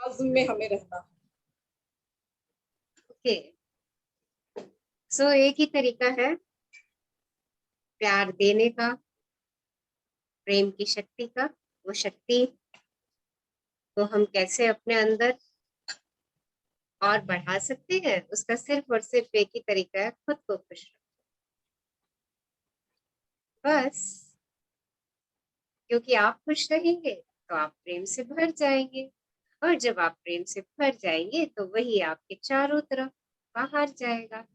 आज़म में हमें रहना है। ओके, सो एक ही तरीका है प्यार देने का, प्रेम की शक्ति का। वो शक्ति को हम कैसे अपने अंदर और बढ़ा सकते हैं, उसका सिर्फ और सिर्फ एक ही तरीका है, खुद को खुश रखो बस। क्योंकि आप खुश रहेंगे तो आप प्रेम से भर जाएंगे, और जब आप प्रेम से भर जाएंगे तो वही आपके चारों तरफ बाहर जाएगा।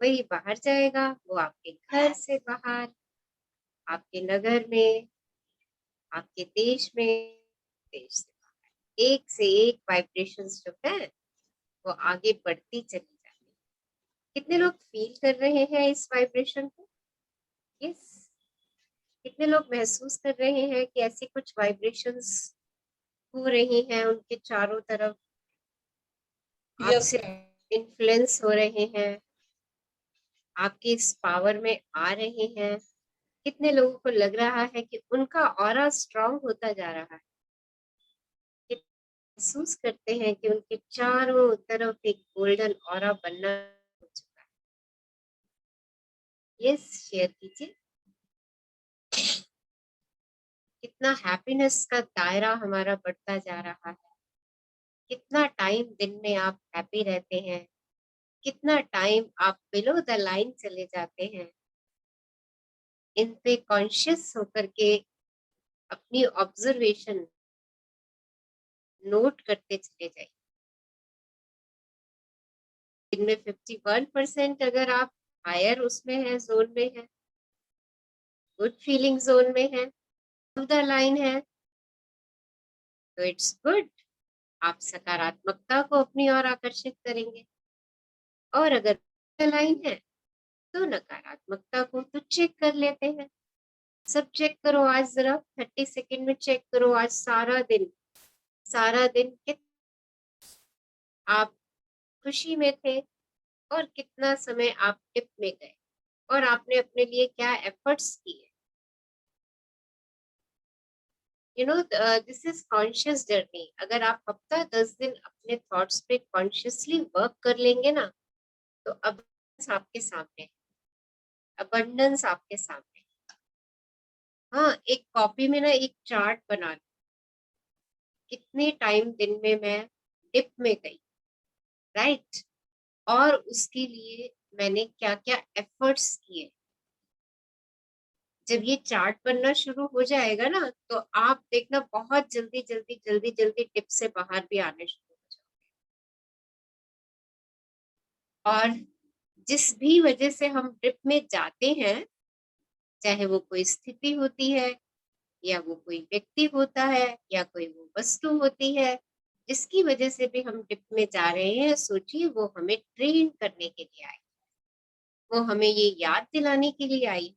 वही बाहर जाएगा, वो आपके घर से बाहर, आपके नगर में, आपके देश में, देश से बाहर, एक से एक वाइब्रेशंस जो है वो आगे बढ़ती चली जाती है। कितने लोग फील कर रहे हैं इस वाइब्रेशन को? यस। कितने लोग महसूस कर रहे हैं कि ऐसी कुछ वाइब्रेशंस हो रही हैं उनके चारों तरफ, यस आपसे मैम। इन्फ्लुएंस हो रहे हैं, आपकी इस पावर में आ रहे हैं? कितने लोगों को लग रहा है कि उनका ऑरा स्ट्रांग होता जा रहा है? महसूस करते हैं कि उनके चारों तरफ एक गोल्डन ऑरा बनना हो चुका है? यस, शेयर कीजिए। कितना हैप्पीनेस का दायरा हमारा बढ़ता जा रहा है। कितना टाइम दिन में आप हैप्पी रहते हैं, कितना टाइम आप बिलो द लाइन चले जाते हैं। इन पे कॉन्शियस होकर के अपनी ऑब्जर्वेशन नोट करते चले जाइए। इनमें 51% अगर आप हायर उसमें है, जोन में है, गुड फीलिंग जोन में है, द लाइन है, तो इट्स गुड। आप सकारात्मकता को अपनी ओर आकर्षित करेंगे। और अगर लाइन है तो नकारात्मकता को तो चेक कर लेते हैं। सब चेक करो आज, जरा 30 सेकेंड में चेक करो आज सारा दिन, सारा दिन आप खुशी में थे और कितना समय आप डिप में गए, और आपने अपने लिए क्या एफर्ट्स किए। This is conscious journey. अगर आप हफ्ता 10 दिन अपने थॉट्स पे कॉन्शियसली वर्क कर लेंगे ना, तो अबंडेंस आपके सामने, अबंडेंस आपके सामने। हाँ, एक कॉपी में ना एक चार्ट बना लो, कितने टाइम दिन में मैं डिप में गई, राइट, और उसके लिए मैंने क्या क्या एफर्ट्स किए। जब ये चार्ट बनना शुरू हो जाएगा ना, तो आप देखना बहुत जल्दी जल्दी जल्दी जल्दी टिप से बाहर भी आने शुरू हो जाओगे। और जिस भी वजह से हम ट्रिप में जाते हैं, चाहे वो कोई स्थिति होती है, या वो कोई व्यक्ति होता है, या कोई वो वस्तु होती है, जिसकी वजह से भी हम ट्रिप में जा रहे हैं, सोचिए वो हमें ट्रेन करने के लिए आई, वो हमें ये याद दिलाने के लिए आई,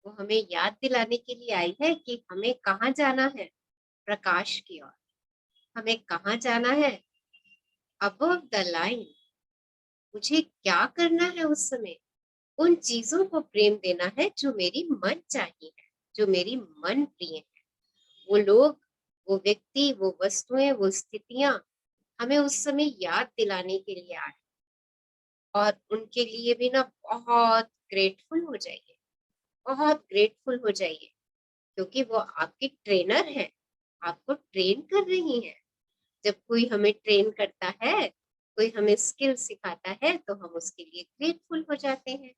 वो हमें याद दिलाने के लिए आई है कि हमें कहाँ जाना है, प्रकाश की ओर। हमें कहाँ जाना है, अबव द लाइन। मुझे क्या करना है उस समय? उन चीजों को प्रेम देना है जो मेरी मन चाहिए है, जो मेरी मन प्रिय है। वो लोग, वो व्यक्ति, वो वस्तुएं, वो स्थितियां हमें उस समय याद दिलाने के लिए आए, और उनके लिए भी ना बहुत ग्रेटफुल हो जाइए, बहुत ग्रेटफुल हो जाइए, क्योंकि वो आपकी ट्रेनर है, आपको ट्रेन कर रही है। जब कोई हमें ट्रेन करता है, कोई हमें स्किल सिखाता है, तो हम उसके लिए ग्रेटफुल हो जाते हैं।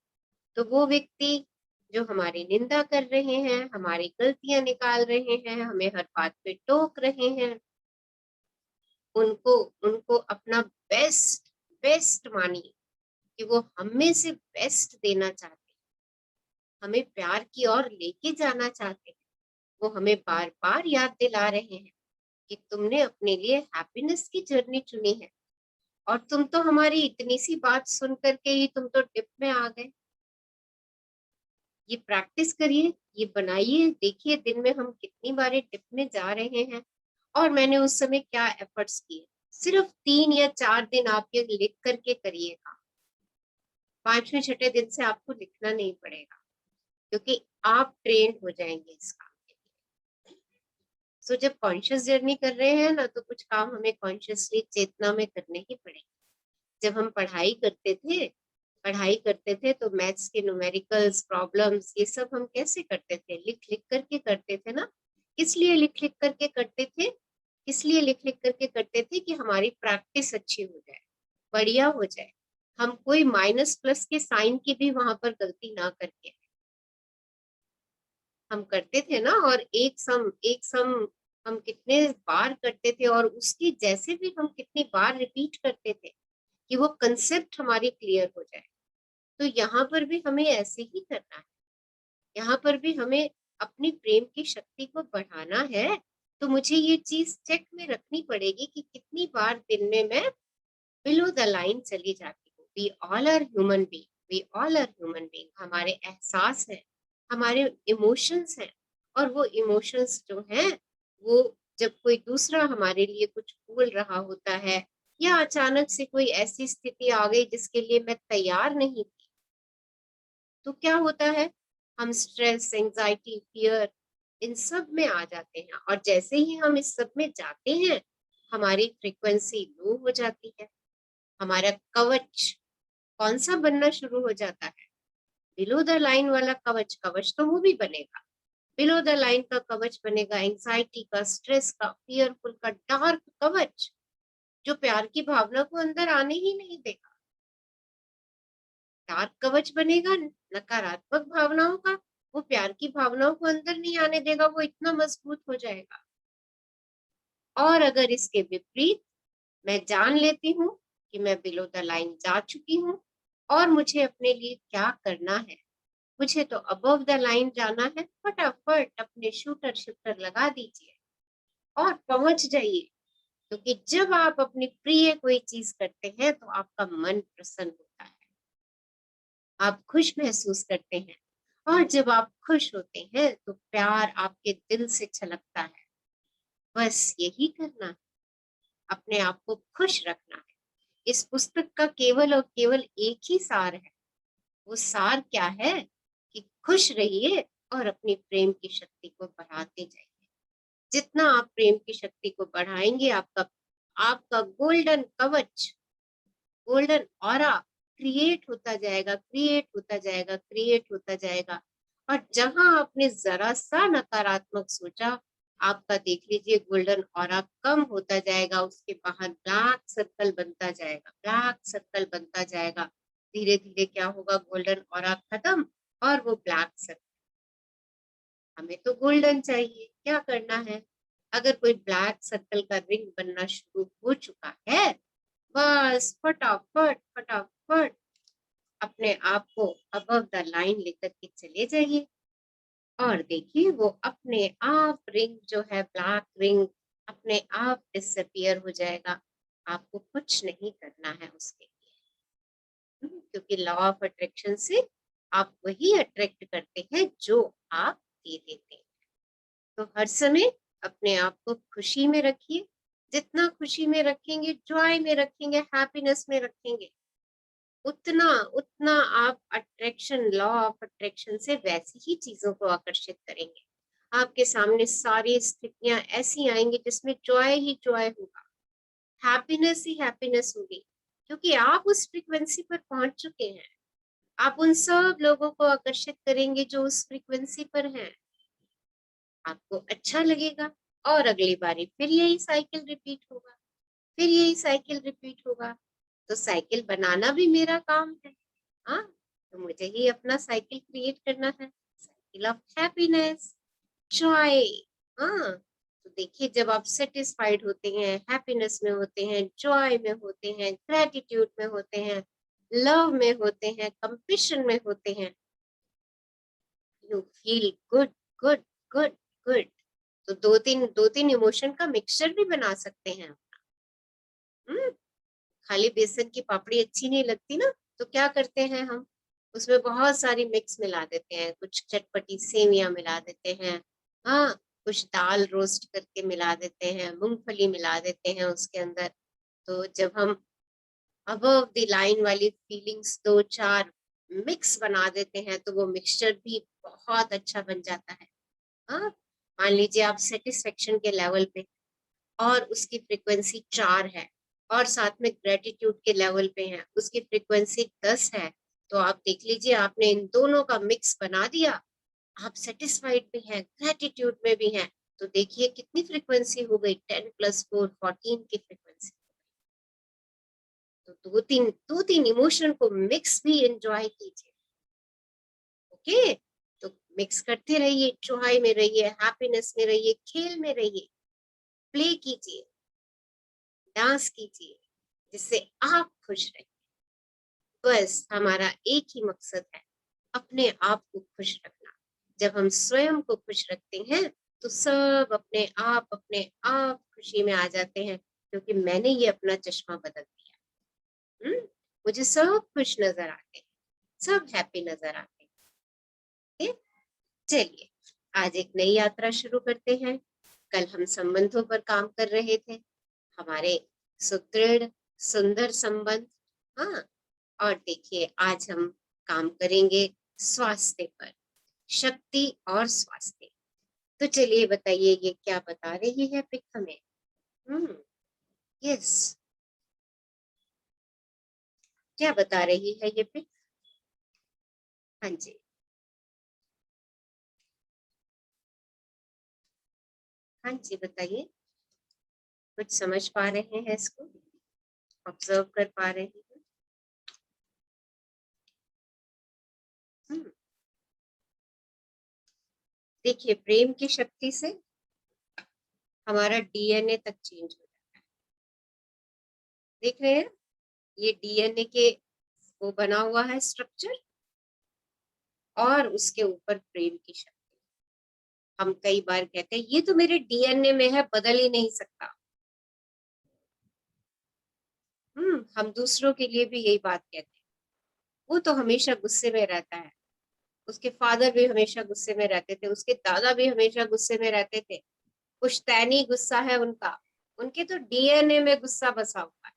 तो वो व्यक्ति जो हमारी निंदा कर रहे हैं, हमारी गलतियां निकाल रहे हैं, हमें हर बात पे टोक रहे हैं, उनको उनको अपना बेस्ट बेस्ट मानिए, कि वो हम में से बेस्ट देना चाहते हैं, हमें प्यार की ओर लेके जाना चाहते हैं। वो हमें बार बार याद दिला रहे हैं कि तुमने अपने लिए हैप्पीनेस की जर्नी चुनी है, और तुम तो हमारी इतनी सी बात सुन करके ही तुम तो डिप में आ गए। ये प्रैक्टिस करिए, ये बनाइए, देखिए दिन में हम कितनी बारी डिप में जा रहे हैं, और मैंने उस समय क्या एफर्ट्स किए। सिर्फ 3 या 4 दिन आप ये लिख करके करिएगा। 5वें 6ठे दिन से आपको लिखना नहीं पड़ेगा, क्योंकि आप ट्रेन हो जाएंगे इस काम के लिए। तो जब कॉन्शियस जर्नी कर रहे हैं ना, तो कुछ काम हमें कॉन्शियसली चेतना में करने ही पड़ेंगे। जब हम पढ़ाई करते थे तो मैथ्स के न्यूमेरिकल्स प्रॉब्लम्स ये सब हम कैसे करते थे? लिख लिख करके करते थे ना। किस लिए लिख लिख करके करते थे? इसलिए लिख लिख करके करते थे कि हमारी प्रैक्टिस अच्छी हो जाए, बढ़िया हो जाए, हम कोई माइनस प्लस के साइन की भी वहां पर गलती ना करके हम करते थे ना। और एक सम हम कितने बार करते थे, और उसकी जैसे भी हम कितनी बार रिपीट करते थे कि वो कंसेप्ट हमारी क्लियर हो जाए। तो यहाँ पर भी हमें ऐसे ही करना है। यहाँ पर भी हमें अपनी प्रेम की शक्ति को बढ़ाना है। तो मुझे ये चीज चेक में रखनी पड़ेगी कि कितनी बार दिन में मैं बिलो द लाइन चली जाती हूँ। We all are human being, we all are human being. हमारे एहसास हैं, हमारे इमोशंस हैं, और वो इमोशंस जो हैं वो जब कोई दूसरा हमारे लिए कुछ बोल रहा होता है, या अचानक से कोई ऐसी स्थिति आ गई जिसके लिए मैं तैयार नहीं थी, तो क्या होता है? हम स्ट्रेस, एंजाइटी, फियर इन सब में आ जाते हैं। और जैसे ही हम इस सब में जाते हैं, हमारी फ्रीक्वेंसी लो हो जाती है। हमारा कवच कौन सा बनना शुरू हो जाता है? बिलो द लाइन वाला कवच। कवच तो वो भी बनेगा, बिलो द लाइन का कवच बनेगा एंजाइटी का, स्ट्रेस का, फियरफुल का, डार्क कवच, जो प्यार की भावना को अंदर आने ही नहीं देगा। डार्क कवच बनेगा नकारात्मक भावनाओं का, वो प्यार की भावनाओं को अंदर नहीं आने देगा, वो इतना मजबूत हो जाएगा। और अगर इसके विपरीत मैं जान लेती हूँ कि मैं बिलो द लाइन जा चुकी हूँ और मुझे अपने लिए क्या करना है, मुझे तो अबव द लाइन जाना है, फटाफट अपने शूटर शूटर लगा दीजिए और पहुंच जाइए। क्योंकि जब आप अपनी प्रिय कोई चीज करते हैं तो आपका मन प्रसन्न होता है, आप खुश महसूस करते हैं। और जब आप खुश होते हैं तो प्यार आपके दिल से छलकता है। बस यही करना है, अपने आप को खुश रखना है। इस पुस्तक का केवल और केवल एक ही सार है। वो सार क्या है? कि खुश रहिए और अपनी प्रेम की शक्ति को बढ़ाते जाइए। जितना आप प्रेम की शक्ति को बढ़ाएंगे, आपका आपका गोल्डन कवच, गोल्डन ऑरा क्रिएट होता जाएगा, क्रिएट होता जाएगा, क्रिएट होता जाएगा। और जहां आपने जरा सा नकारात्मक सोचा, आपका देख लीजिए गोल्डन ऑरा कम होता जाएगा, उसके बाहर ब्लैक सर्कल बनता जाएगा, ब्लैक सर्कल बनता जाएगा। धीरे धीरे क्या होगा? गोल्डन ऑरा खत्म और वो ब्लैक सर्कल। हमें तो गोल्डन चाहिए, क्या करना है? अगर कोई ब्लैक सर्कल का रिंग बनना शुरू हो चुका है, बस फटाफट फटाफट अपने आप को अबव द लाइन लेकर के चले जाइए और देखिए वो अपने आप रिंग जो है, ब्लैक रिंग, अपने आप डिसअपियर हो जाएगा। आपको कुछ नहीं करना है उसके लिए। क्योंकि लॉ ऑफ अट्रैक्शन से आप वही अट्रैक्ट करते हैं जो आप दे देते हैं। तो हर समय अपने आप को खुशी में रखिए। जितना खुशी में रखेंगे, जॉय में रखेंगे, हैप्पीनेस में रखेंगे, उतना उतना आप अट्रैक्शन, लॉ ऑफ अट्रैक्शन से वैसी ही चीजों को आकर्षित करेंगे। आपके सामने सारी स्थितियां ऐसी आएंगी जिसमें जॉय ही जॉय होगा, हैप्पीनेस ही हैप्पीनेस होगी, क्योंकि आप उस फ्रीक्वेंसी पर पहुंच चुके हैं। आप उन सब लोगों को आकर्षित करेंगे जो उस फ्रीक्वेंसी पर हैं। आपको अच्छा लगेगा और अगली बारी फिर यही साइकिल रिपीट होगा, फिर यही साइकिल रिपीट होगा। तो साइकिल बनाना भी मेरा काम है। हाँ, तो मुझे ही अपना साइकिल क्रिएट करना है, साइकिल ऑफ हैप्पीनेस, जॉय। हाँ, तो देखिए जब आप सेटिस्फाइड होते हैं, हैप्पीनेस में होते हैं, जॉय में होते हैं, ग्रेटिट्यूड में होते हैं, लव में होते हैं, कंपैशन में होते हैं, you feel good good good good. तो दो तीन इमोशन का मिक्सचर भी बना सकते हैं। खाली बेसन की पापड़ी अच्छी नहीं लगती ना, तो क्या करते हैं हम? उसमें बहुत सारी मिक्स मिला देते हैं, कुछ चटपटी सेवियां मिला देते हैं, हाँ, कुछ दाल रोस्ट करके मिला देते हैं, मूंगफली मिला देते हैं उसके अंदर। तो जब हम अबव द लाइन वाली फीलिंग्स दो चार मिक्स बना देते हैं, तो वो मिक्सचर भी बहुत अच्छा बन जाता है। हाँ, मान लीजिए आप सेटिस्फेक्शन के लेवल पे और उसकी फ्रीक्वेंसी 4 है, और साथ में ग्रेटिट्यूड के लेवल पे है, उसकी फ्रीक्वेंसी 10 है, तो आप देख लीजिए आपने इन दोनों का मिक्स बना दिया, आप सेटिस्फाइड भी हैं, ग्रेटिट्यूड में भी हैं, तो देखिए कितनी फ्रीक्वेंसी हो गई, 10 + 4 14 की फ्रीक्वेंसी। तो दो तीन इमोशन को मिक्स भी एंजॉय कीजिए। ओके, तो मिक्स करते रहिए, जॉय में रहिए, हैप्पीनेस में रहिए, खेल में रहिए, प्ले कीजिए, डांस कीजिए, जिससे आप खुश रहिए। बस हमारा एक ही मकसद है, अपने आप को खुश रखना। जब हम स्वयं को खुश रखते हैं तो सब अपने आप खुशी में आ जाते हैं, क्योंकि मैंने ये अपना चश्मा बदल दिया। मुझे सब खुश नजर आते हैं, सब हैप्पी नजर आते हैं। चलिए आज एक नई यात्रा शुरू करते हैं। कल हम संबंधों पर काम कर रहे थे, हमारे सुदृढ़ सुंदर संबंध। हाँ, और देखिए आज हम काम करेंगे स्वास्थ्य पर, शक्ति और स्वास्थ्य। तो चलिए बताइए ये क्या बता रही है पिक हमें। यस, क्या बता रही है ये पिक? हाँ जी, हाँ जी बताइए, कुछ समझ पा रहे हैं इसको, ऑब्जर्व कर पा रहे हैं? देखिए प्रेम की शक्ति से हमारा डीएनए तक चेंज हो जाता है। देख रहे हैं, ये डीएनए के वो बना हुआ है स्ट्रक्चर, और उसके ऊपर प्रेम की शक्ति। हम कई बार कहते हैं ये तो मेरे डीएनए में है, बदल ही नहीं सकता। हम दूसरों के लिए भी यही बात कहते हैं, वो तो हमेशा गुस्से में रहता है, उसके फादर भी हमेशा गुस्से में रहते थे, उसके दादा भी हमेशा गुस्से में रहते थे, पुश्तैनी गुस्सा है उनका, उनके तो डीएनए में गुस्सा बसा हुआ है।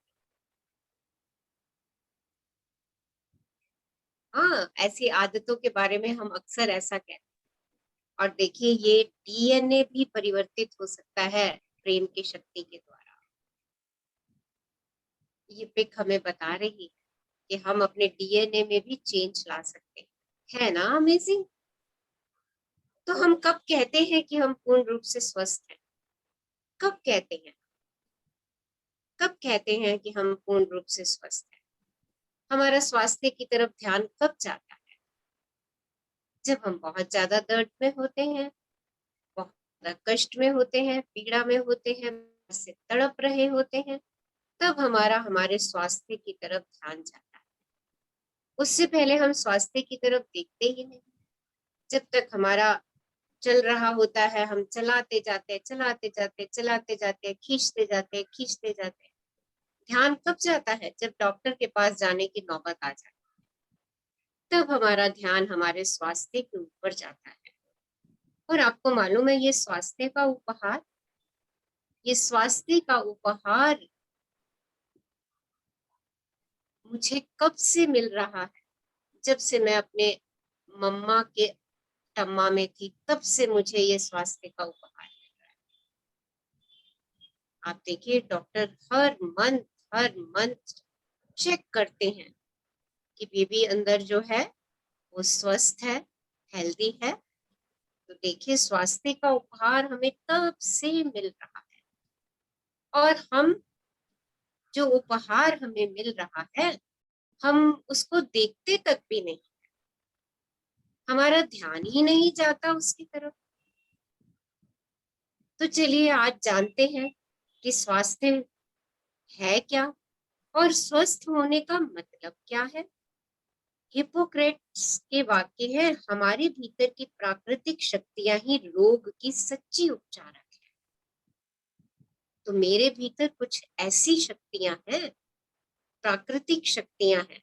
हाँ, ऐसी आदतों के बारे में हम अक्सर ऐसा कहते हैं। और देखिए ये डीएनए भी परिवर्तित हो सकता है प्रेम की शक्ति के द्वारा। ये पिक हमें बता रही है कि हम अपने डीएनए में भी चेंज ला सकते हैं, है ना अमेजिंग? तो हम कब कहते हैं कि हम पूर्ण रूप से स्वस्थ हैं? कब कहते हैं, कब कहते हैं कि हम पूर्ण रूप से स्वस्थ हैं? हमारा स्वास्थ्य की तरफ ध्यान कब जाता है? जब हम बहुत ज्यादा दर्द में होते हैं, बहुत ज्यादा कष्ट में होते हैं, पीड़ा में होते हैं, से तड़प रहे होते हैं, तब हमारा हमारे स्वास्थ्य की तरफ ध्यान जाता है। उससे पहले हम स्वास्थ्य की तरफ देखते ही नहीं। जब तक हमारा चल रहा होता है, हम चलाते जाते चलाते जाते, खींचते जाते खींचते जाते। ध्यान कब जाता है? जब डॉक्टर के पास जाने की नौबत आ जाती है, तब हमारा ध्यान हमारे स्वास्थ्य के ऊपर जाता है। और आपको मालूम है ये स्वास्थ्य का उपहार, ये स्वास्थ्य का उपहार मुझे कब से मिल रहा है? जब से मैं अपने मम्मा के टम्मा में थी, तब से मुझे ये स्वास्थ्य का उपहार मिल रहा है। आप देखिए डॉक्टर हर मंथ चेक करते हैं कि बेबी अंदर जो है वो स्वस्थ है, हेल्दी है। तो देखिए स्वास्थ्य का उपहार हमें कब से मिल रहा है, और हम जो उपहार हमें मिल रहा है हम उसको देखते तक भी नहीं, हमारा ध्यान ही नहीं जाता उसकी तरफ। तो चलिए आज जानते हैं कि स्वास्थ्य है क्या, और स्वस्थ होने का मतलब क्या है। हिपोक्रेट्स के वाक्य है, हमारे भीतर की प्राकृतिक शक्तियां ही रोग की सच्ची उपचारक है। तो मेरे भीतर कुछ ऐसी शक्तियां हैं, प्राकृतिक शक्तियां हैं,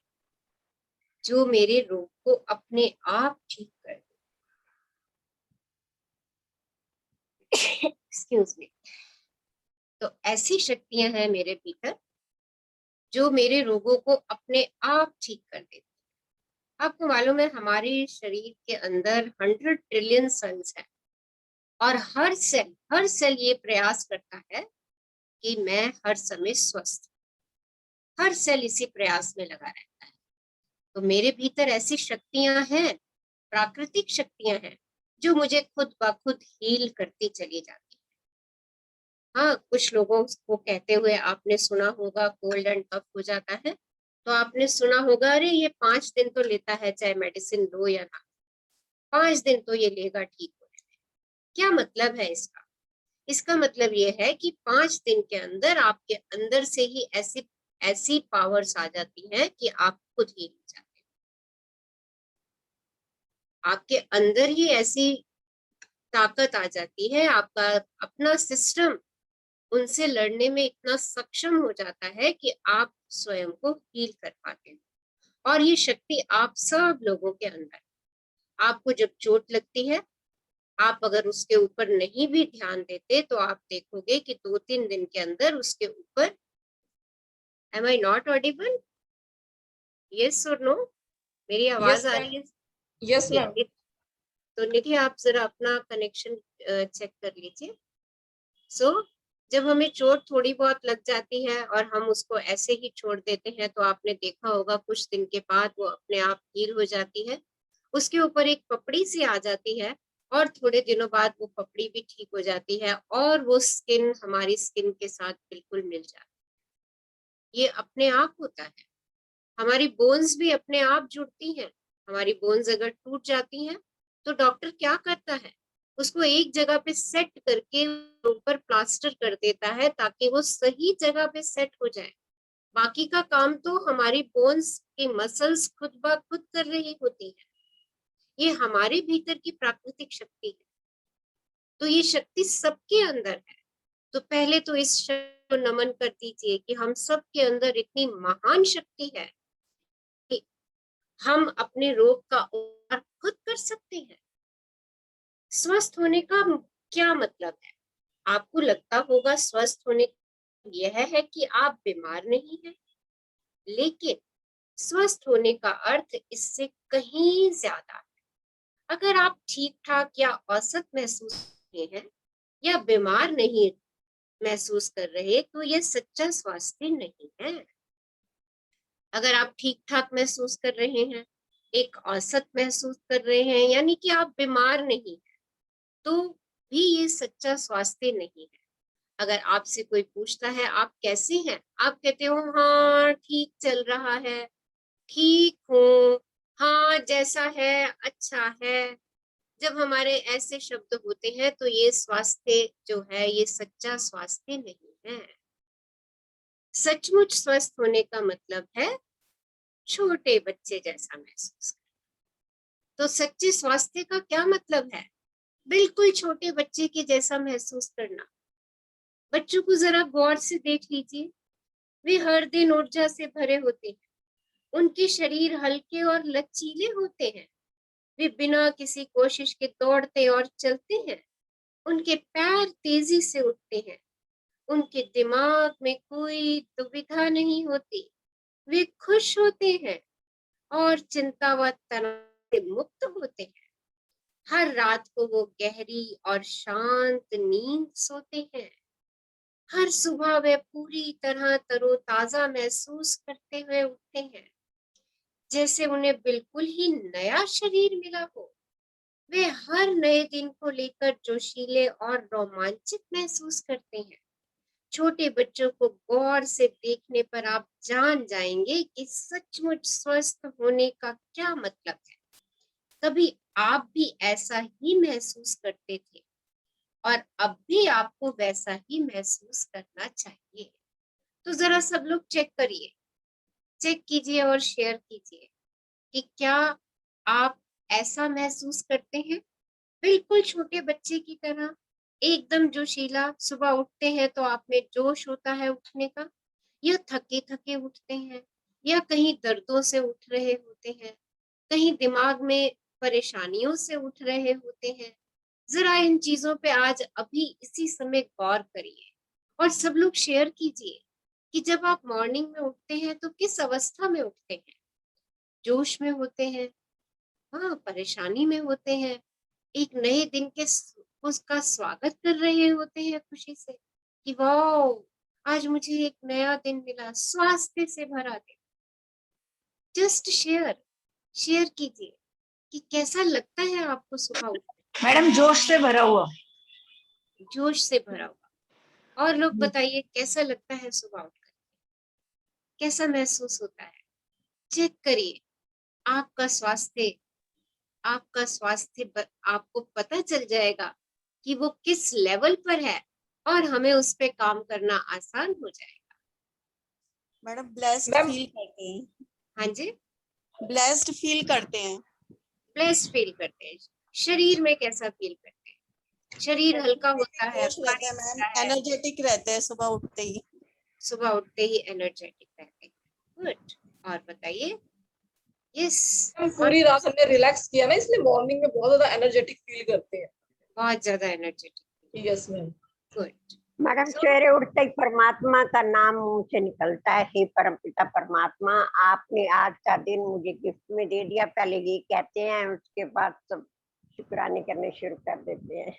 जो मेरे रोग को अपने आप ठीक कर दे। Excuse me. तो ऐसी शक्तियां हैं मेरे भीतर जो मेरे रोगों को अपने आप ठीक कर देती। आपको मालूम है हमारे शरीर के अंदर 100 ट्रिलियन सेल्स हैं, और हर सेल ये प्रयास करता है कि मैं हर समय स्वस्थ, हर सेल इसी प्रयास में लगा रहता है। तो मेरे भीतर ऐसी शक्तियां हैं, प्राकृतिक शक्तियां हैं, जो मुझे खुद ब खुद हील करती चली जाती है। हाँ, कुछ लोगों को कहते हुए आपने सुना होगा कोल्ड एंड कफ हो जाता है, तो आपने सुना होगा अरे ये 5 दिन तो लेता है, चाहे मेडिसिन लो या ना, 5 दिन तो ये लेगा ठीक होने में। क्या मतलब है इसका? इसका मतलब ये है कि 5 दिन के अंदर आपके अंदर से ही ऐसी ऐसी पावर्स आ जाती हैं कि आप खुद ही हो जाते हैं। आपके अंदर ही ऐसी ताकत आ जाती है, आपका अपना सिस्टम उनसे लड़ने में इतना सक्षम हो जाता है कि आप स्वयं को हील कर पाते हैं। और ये शक्ति आप सब लोगों के अंदर है। आपको जब चोट लगती है, आप अगर उसके ऊपर नहीं भी ध्यान देते तो आप देखोगे कि 2-3 दिन के अंदर उसके ऊपर, am I not audible, yes और नो, मेरी यस आवाज आ मैम, रही है? Yes ma'am. तो निधि आप जरा अपना कनेक्शन चेक कर लीजिए। सो जब हमें चोट थोड़ी बहुत लग जाती है और हम उसको ऐसे ही छोड़ देते हैं, तो आपने देखा होगा कुछ दिन के बाद वो अपने आप हील हो जाती है, उसके ऊपर एक पपड़ी सी आ जाती है और थोड़े दिनों बाद वो पपड़ी भी ठीक हो जाती है और वो स्किन हमारी स्किन के साथ बिल्कुल मिल जाती है। ये अपने आप होता है। हमारी बोन्स भी अपने आप जुड़ती हैं। हमारी बोन्स अगर टूट जाती हैं तो डॉक्टर क्या करता है, उसको एक जगह पे सेट करके ऊपर प्लास्टर कर देता है ताकि वो सही जगह पे सेट हो जाए। बाकी का काम तो हमारी बोन्स की मसल्स खुद ब खुद कर रही होती है। ये हमारे भीतर की प्राकृतिक शक्ति है। तो ये शक्ति सबके अंदर है। तो पहले तो इस शक्ति को नमन कर दीजिए कि हम सब के अंदर इतनी महान शक्ति है कि हम अपने रोग का उपचार खुद कर सकते हैं। स्वस्थ होने का क्या मतलब है? आपको लगता होगा स्वस्थ होने यह है कि आप बीमार नहीं हैं, लेकिन स्वस्थ होने का अर्थ इससे कहीं ज्यादा है। अगर आप ठीक ठाक या औसत महसूस कर रहे हैं या बीमार नहीं महसूस कर रहे, तो यह सच्चा स्वास्थ्य नहीं है। अगर आप ठीक ठाक महसूस कर रहे हैं, एक औसत महसूस कर रहे हैं, यानी कि आप बीमार नहीं हैं, तो भी ये सच्चा स्वास्थ्य नहीं है। अगर आपसे कोई पूछता है आप कैसे हैं, आप कहते हो हाँ ठीक चल रहा है, ठीक हूँ, हाँ जैसा है अच्छा है। जब हमारे ऐसे शब्द होते हैं तो ये स्वास्थ्य जो है ये सच्चा स्वास्थ्य नहीं है। सचमुच स्वस्थ होने का मतलब है छोटे बच्चे जैसा महसूस करना। तो सच्चे स्वास्थ्य का क्या मतलब है? बिल्कुल छोटे बच्चे के जैसा महसूस करना। बच्चों को जरा गौर से देख लीजिए, वे हर दिन ऊर्जा से भरे होते हैं, उनके शरीर हल्के और लचीले होते हैं, वे बिना किसी कोशिश के दौड़ते और चलते हैं, उनके पैर तेजी से उठते हैं, उनके दिमाग में कोई दुविधा नहीं होती, वे खुश होते हैं और चिंता व तनाव से मुक्त होते हैं। हर रात को वो गहरी और शांत नींद सोते हैं। हर सुबह वे पूरी तरह तरोताजा महसूस करते हुए उठते हैं, जैसे उन्हें बिल्कुल ही नया शरीर मिला हो। वे हर नए दिन को लेकर जोशीले और रोमांचित महसूस करते हैं। छोटे बच्चों को गौर से देखने पर आप जान जाएंगे कि सचमुच स्वस्थ होने का क्या मतलब है। कभी आप भी ऐसा ही महसूस करते थे और अब भी आपको वैसा ही महसूस करना चाहिए। तो जरा सब लोग चेक करिए, चेक कीजिए और शेयर कीजिए कि क्या आप ऐसा महसूस करते हैं, बिल्कुल छोटे बच्चे की तरह, एकदम जोशीला। सुबह उठते हैं तो आप में जोश होता है उठने का, या थके थके उठते हैं, या कहीं दर्दों से उठ रहे होते हैं, कहीं दिमाग में परेशानियों से उठ रहे होते हैं। जरा इन चीजों पे आज अभी इसी समय गौर करिए और सब लोग शेयर कीजिए कि जब आप मॉर्निंग में उठते हैं तो किस अवस्था में उठते हैं। जोश में होते हैं, हाँ परेशानी में होते हैं, एक नए दिन के उसका स्वागत कर रहे होते हैं खुशी से कि वाह, आज मुझे एक नया दिन मिला, स्वास्थ्य से भरा दिन। जस्ट शेयर कीजिए कि कैसा लगता है आपको सुबह उठ मैडम जोश से भरा हुआ। जोश से भरा हुआ। और लोग बताइए कैसा लगता है सुबह उठकर, कैसा महसूस होता है? चेक करिए आपका स्वास्थ्य, आपको पता चल जाएगा कि वो किस लेवल पर है और हमें उस पे काम करना आसान हो जाएगा। मैडम ब्लेस्ड मैम फील करते हैं, हाँ जी, ब्लेस्ड फील करते हैं। ब्लेस्ड फील करते हैं। शरीर में कैसा फील करते हैं? शरीर हल्का होता है, जोश रहता भारी है मैम, होता है, एनर्जेटिक रहते हैं सुबह उठते ही। सुबह उठते ही एनर्जेटिक रहते हैं। गुड। और बताइए। यस। पूरी रात हमने रिलैक्स किया ना, इसलिए मॉर्निंग में बहुत ज्यादा एनर्जेटिक फील करते हैं। बहुत ज्यादा energetic. Yes ma'am. Good. Madam So- सवेरे उठते ही परमात्मा का नाम मुंह से निकलता है, हे परमपिता परमात्मा, आपने आज का दिन मुझे गिफ्ट में दे दिया। पहले ये कहते हैं, उसके बाद सब शुक्राने करने शुरू कर देते हैं।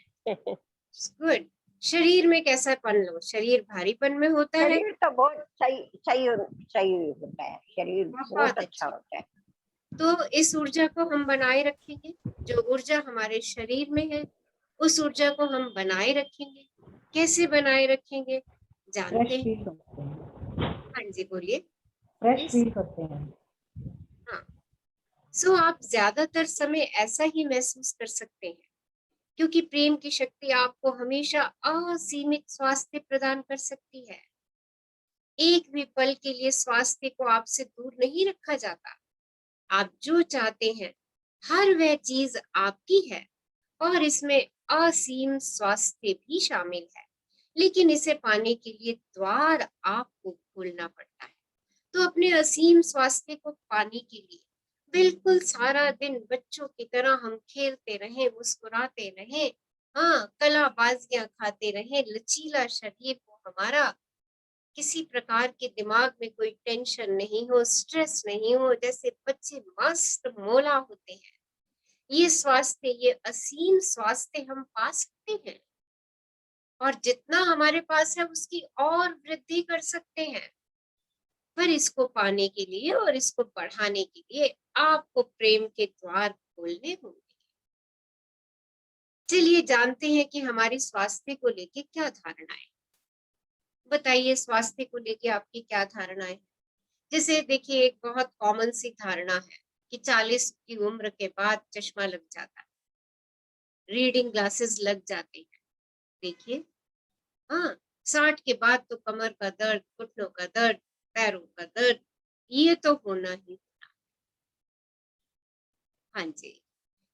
गुड। शरीर में कैसा पन लो? शरीर भारीपन में होता है? शरीर तो बहुत सही सही सही होता है, शरीर बहुत अच्छा होता है। तो इस ऊर्जा को हम बनाए रखेंगे। जो ऊर्जा हमारे शरीर में है, उस ऊर्जा को हम बनाए रखेंगे। कैसे बनाए रखेंगे जानते हैं? फील करते हैं, हाँ जी, बोलिए। Fresh Yes. फील करते हैं। हाँ। सो आप ज्यादातर समय ऐसा ही महसूस कर सकते हैं, क्योंकि प्रेम की शक्ति आपको हमेशा असीमित स्वास्थ्य प्रदान कर सकती है। एक भी पल के लिए स्वास्थ्य को आपसे दूर नहीं रखा जाता। आप जो चाहते हैं हर वह चीज आपकी है, और इसमें असीम स्वास्थ्य भी शामिल है। लेकिन इसे पाने के लिए द्वार आपको खोलना पड़ता है। तो अपने असीम स्वास्थ्य को पाने के लिए बिल्कुल सारा दिन बच्चों की तरह हम खेलते रहें, मुस्कुराते रहें, हाँ, कलाबाजियां खाते रहें, लचीला शरीर हो हमारा, किसी प्रकार के दिमाग में कोई टेंशन नहीं हो, स्ट्रेस नहीं हो, जैसे बच्चे मस्त मौला होते हैं। ये स्वास्थ्य, ये असीम स्वास्थ्य हम पा सकते हैं, और जितना हमारे पास है उसकी और वृद्धि कर सकते हैं। पर इसको पाने के लिए और इसको बढ़ाने के लिए आपको प्रेम के द्वार खोलने होंगे। चलिए जानते हैं कि हमारी स्वास्थ्य को लेके क्या धारणाएं। बताइए, स्वास्थ्य को लेके आपकी क्या धारणाएं? जैसे देखिए, एक बहुत कॉमन सी धारणा है कि 40 की उम्र के बाद चश्मा लग जाता है, रीडिंग ग्लासेस लग जाते हैं। देखिए, हाँ, 60 के बाद तो कमर का दर्द, घुटनों का दर्द, पैरों का दर्द, ये तो होना ही। हाँ जी,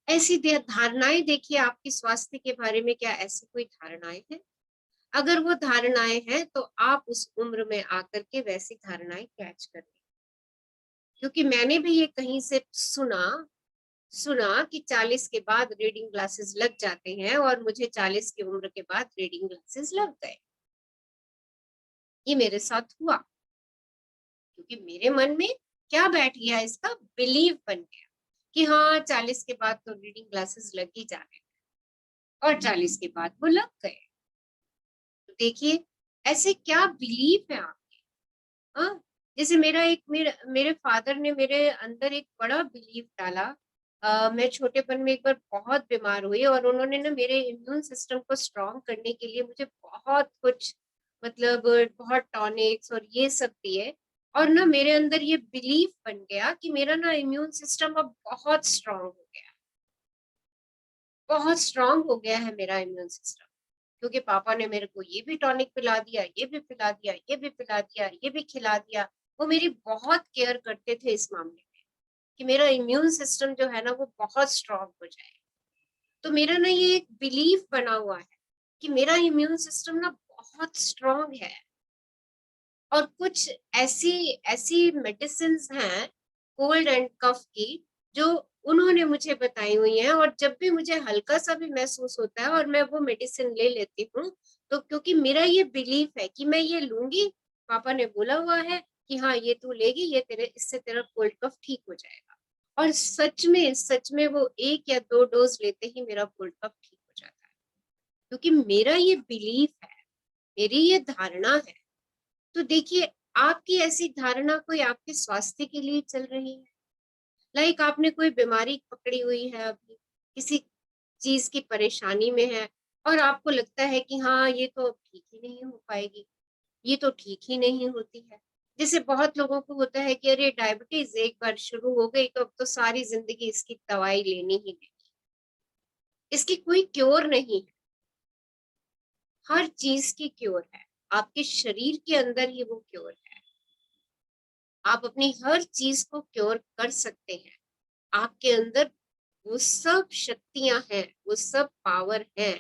ऐसी धारणाएं देखिए आपकी स्वास्थ्य के बारे में, क्या ऐसी कोई धारणाएं हैं? अगर वो धारणाएं हैं तो आप उस उम्र में आकर के वैसी धारणाएं कैच कर लें। क्योंकि मैंने भी ये कहीं से सुना कि 40 के बाद रीडिंग ग्लासेस लग जाते हैं, और मुझे 40 की उम्र के बाद रीडिंग ग्लासेस लग गए। ये मेरे साथ हुआ, क्योंकि मेरे मन में क्या बैठ गया, इसका बिलीव बन गया कि हाँ, 40 के बाद तो रीडिंग ग्लासेस लग ही जाने, और 40 के बाद वो लग गए। तो देखिए, ऐसे क्या बिलीव है आपके। हाँ, जैसे मेरे फादर ने मेरे अंदर एक बड़ा बिलीव डाला। मैं छोटेपन में एक बार बहुत बीमार हुई, और उन्होंने ना मेरे इम्यून सिस्टम को स्ट्रॉन्ग करने के लिए मुझे बहुत कुछ, मतलब बहुत टॉनिक्स और ये सब दिए। और ना मेरे अंदर ये बिलीव बन गया कि मेरा ना इम्यून सिस्टम अब बहुत स्ट्रांग हो गया, बहुत स्ट्रांग हो गया है मेरा इम्यून सिस्टम। क्योंकि पापा ने मेरे को ये भी टॉनिक पिला दिया, ये भी पिला दिया, ये भी पिला दिया, ये भी खिला दिया। वो मेरी बहुत केयर करते थे इस मामले में कि मेरा इम्यून सिस्टम जो है ना वो बहुत स्ट्रांग हो जाए। तो मेरा ना ये एक बिलीफ बना हुआ है कि मेरा इम्यून सिस्टम ना बहुत स्ट्रांग है। और कुछ ऐसी ऐसी मेडिसिन हैं कोल्ड एंड कफ की, जो उन्होंने मुझे बताई हुई हैं, और जब भी मुझे हल्का सा भी महसूस होता है और मैं वो मेडिसिन ले लेती हूँ, तो क्योंकि मेरा ये बिलीफ है कि मैं ये लूंगी, पापा ने बोला हुआ है कि हाँ ये तू लेगी, ये इससे तेरा कोल्ड कफ ठीक हो जाएगा। और सच में वो 1 या 2 डोज लेते ही मेरा कोल्ड कफ ठीक हो जाता है। क्योंकि मेरा ये बिलीफ है, मेरी ये धारणा है। तो देखिए, आपकी ऐसी धारणा कोई आपके स्वास्थ्य के लिए चल रही है, लाइक आपने कोई बीमारी पकड़ी हुई है, अभी किसी चीज की परेशानी में है और आपको लगता है कि हाँ ये तो अब ठीक ही नहीं हो पाएगी, ये तो ठीक ही नहीं होती है। जैसे बहुत लोगों को होता है कि अरे डायबिटीज एक बार शुरू हो गई तो अब तो सारी जिंदगी इसकी दवाई लेनी ही लेनी, इसकी कोई क्योर नहीं है। हर चीज की क्योर है, आपके शरीर के अंदर ही वो क्योर है। आप अपनी हर चीज को क्योर कर सकते हैं। आपके अंदर वो सब शक्तियां हैं, वो सब पावर है।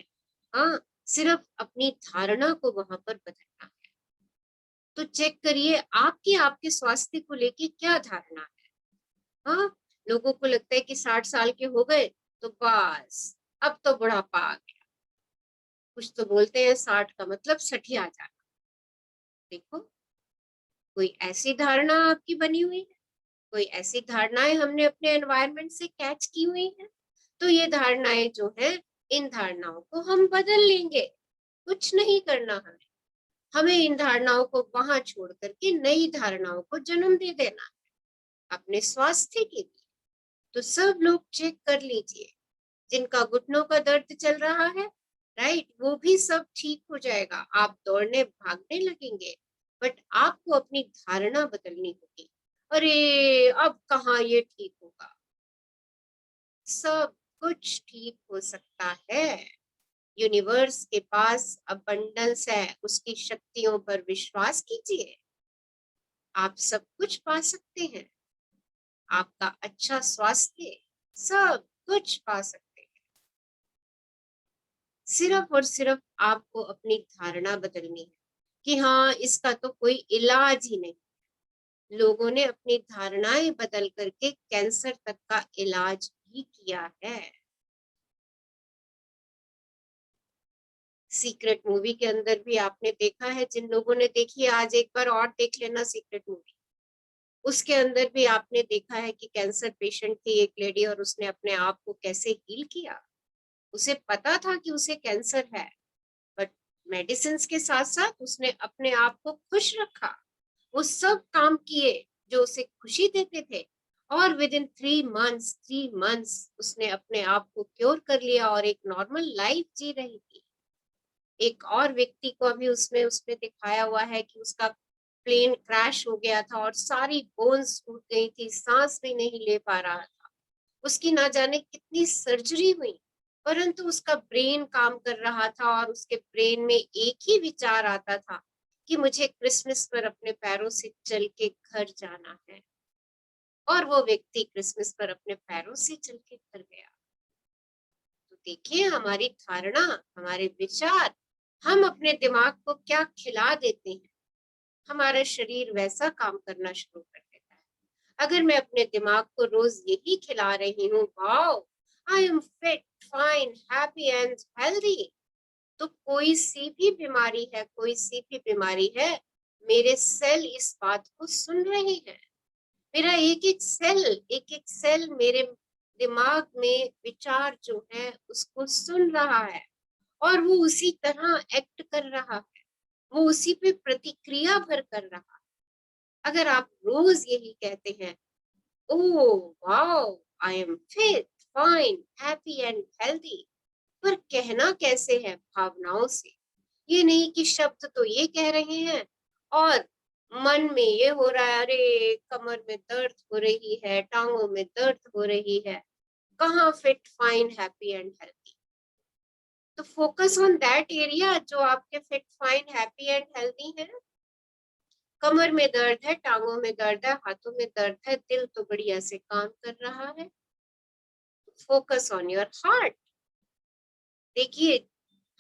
हाँ, सिर्फ अपनी धारणा को वहां पर बदलना है। तो चेक करिए आपकी आपके स्वास्थ्य को लेके क्या धारणा है। हाँ, लोगों को लगता है कि 60 साल के हो गए तो बस अब तो बुढ़ापा आ गया। कुछ तो बोलते हैं 60 का मतलब 60 आ जाना। देखो, कोई ऐसी धारणा आपकी बनी हुई है, कोई ऐसी धारणाएं हमने अपने एनवायरनमेंट से कैच की हुई है। तो ये धारणाएं जो है, इन धारणाओं को हम बदल लेंगे, कुछ नहीं करना हमें। हमें इन धारणाओं को वहां छोड़ करके नई धारणाओं को जन्म दे देना है अपने स्वास्थ्य के लिए। तो सब लोग चेक कर लीजिए, जिनका घुटनों का दर्द चल रहा है, राइट, वो भी सब ठीक हो जाएगा। आप दौड़ने भागने लगेंगे, बट आपको अपनी धारणा बदलनी होगी। अरे अब कहाँ ये ठीक होगा, सब कुछ ठीक हो सकता है। यूनिवर्स के पास अबंडेंस है, उसकी शक्तियों पर विश्वास कीजिए, आप सब कुछ पा सकते हैं। आपका अच्छा स्वास्थ्य, सब कुछ पा सकते हैं। सिर्फ और सिर्फ आपको अपनी धारणा बदलनी है कि हाँ इसका तो कोई इलाज ही नहीं। लोगों ने अपनी धारणाएं बदल करके कैंसर तक का इलाज भी किया है। सीक्रेट मूवी के अंदर भी आपने देखा है, जिन लोगों ने देखी है आज एक बार और देख लेना सीक्रेट मूवी। उसके अंदर भी आपने देखा है कि कैंसर पेशेंट थी एक लेडी और उसने अपने आप को कैसे हील किया। उसे पता था कि उसे कैंसर है, बट मेडिसिन के साथ साथ उसने अपने आप को खुश रखा। वो सब काम किए जो उसे खुशी देते थे, और विद इन 3 मंथ्स उसने अपने आप को क्योर कर लिया और एक नॉर्मल लाइफ जी रही थी। एक और व्यक्ति को अभी उसमें दिखाया हुआ है कि उसका प्लेन क्रैश हो गया था और सारी बोन्स टूट गई थी, सांस भी नहीं ले पा रहा था। उसकी ना जाने कितनी सर्जरी हुई, परंतु उसका ब्रेन काम कर रहा था और उसके ब्रेन में एक ही विचार आता था कि मुझे क्रिसमस पर अपने पैरों से चल के घर जाना है। और वो व्यक्ति क्रिसमस पर अपने पैरों से चल के घर गया। तो देखिए, हमारी धारणा, हमारे विचार, हम अपने दिमाग को क्या खिला देते हैं, हमारा शरीर वैसा काम करना शुरू कर देता है। अगर मैं अपने दिमाग को रोज यही खिला रही हूँ, wow I am fit, fine, happy and healthy, तो कोई सी भी बीमारी है, मेरे सेल इस बात को सुन रहे हैं। मेरा एक एक सेल मेरे दिमाग में विचार जो है उसको सुन रहा है और वो उसी तरह एक्ट कर रहा है, वो उसी पे प्रतिक्रिया भर कर रहा है। अगर आप रोज यही कहते हैं, oh wow I am fit, fine, happy and healthy, पर कहना कैसे है, भावनाओं से। ये नहीं कि शब्द तो ये कह रहे हैं और मन में ये हो रहा है, अरे कमर में दर्द हो रही है, टांगों में दर्द हो रही है, कहाँ fit, fine, happy and healthy. तो फोकस ऑन दैट एरिया जो आपके fit, fine, happy and healthy है। कमर में दर्द है, टांगों में दर्द है, हाथों में दर्द है, दिल तो बढ़िया से काम कर रहा है। Focus on your heart. देखिए,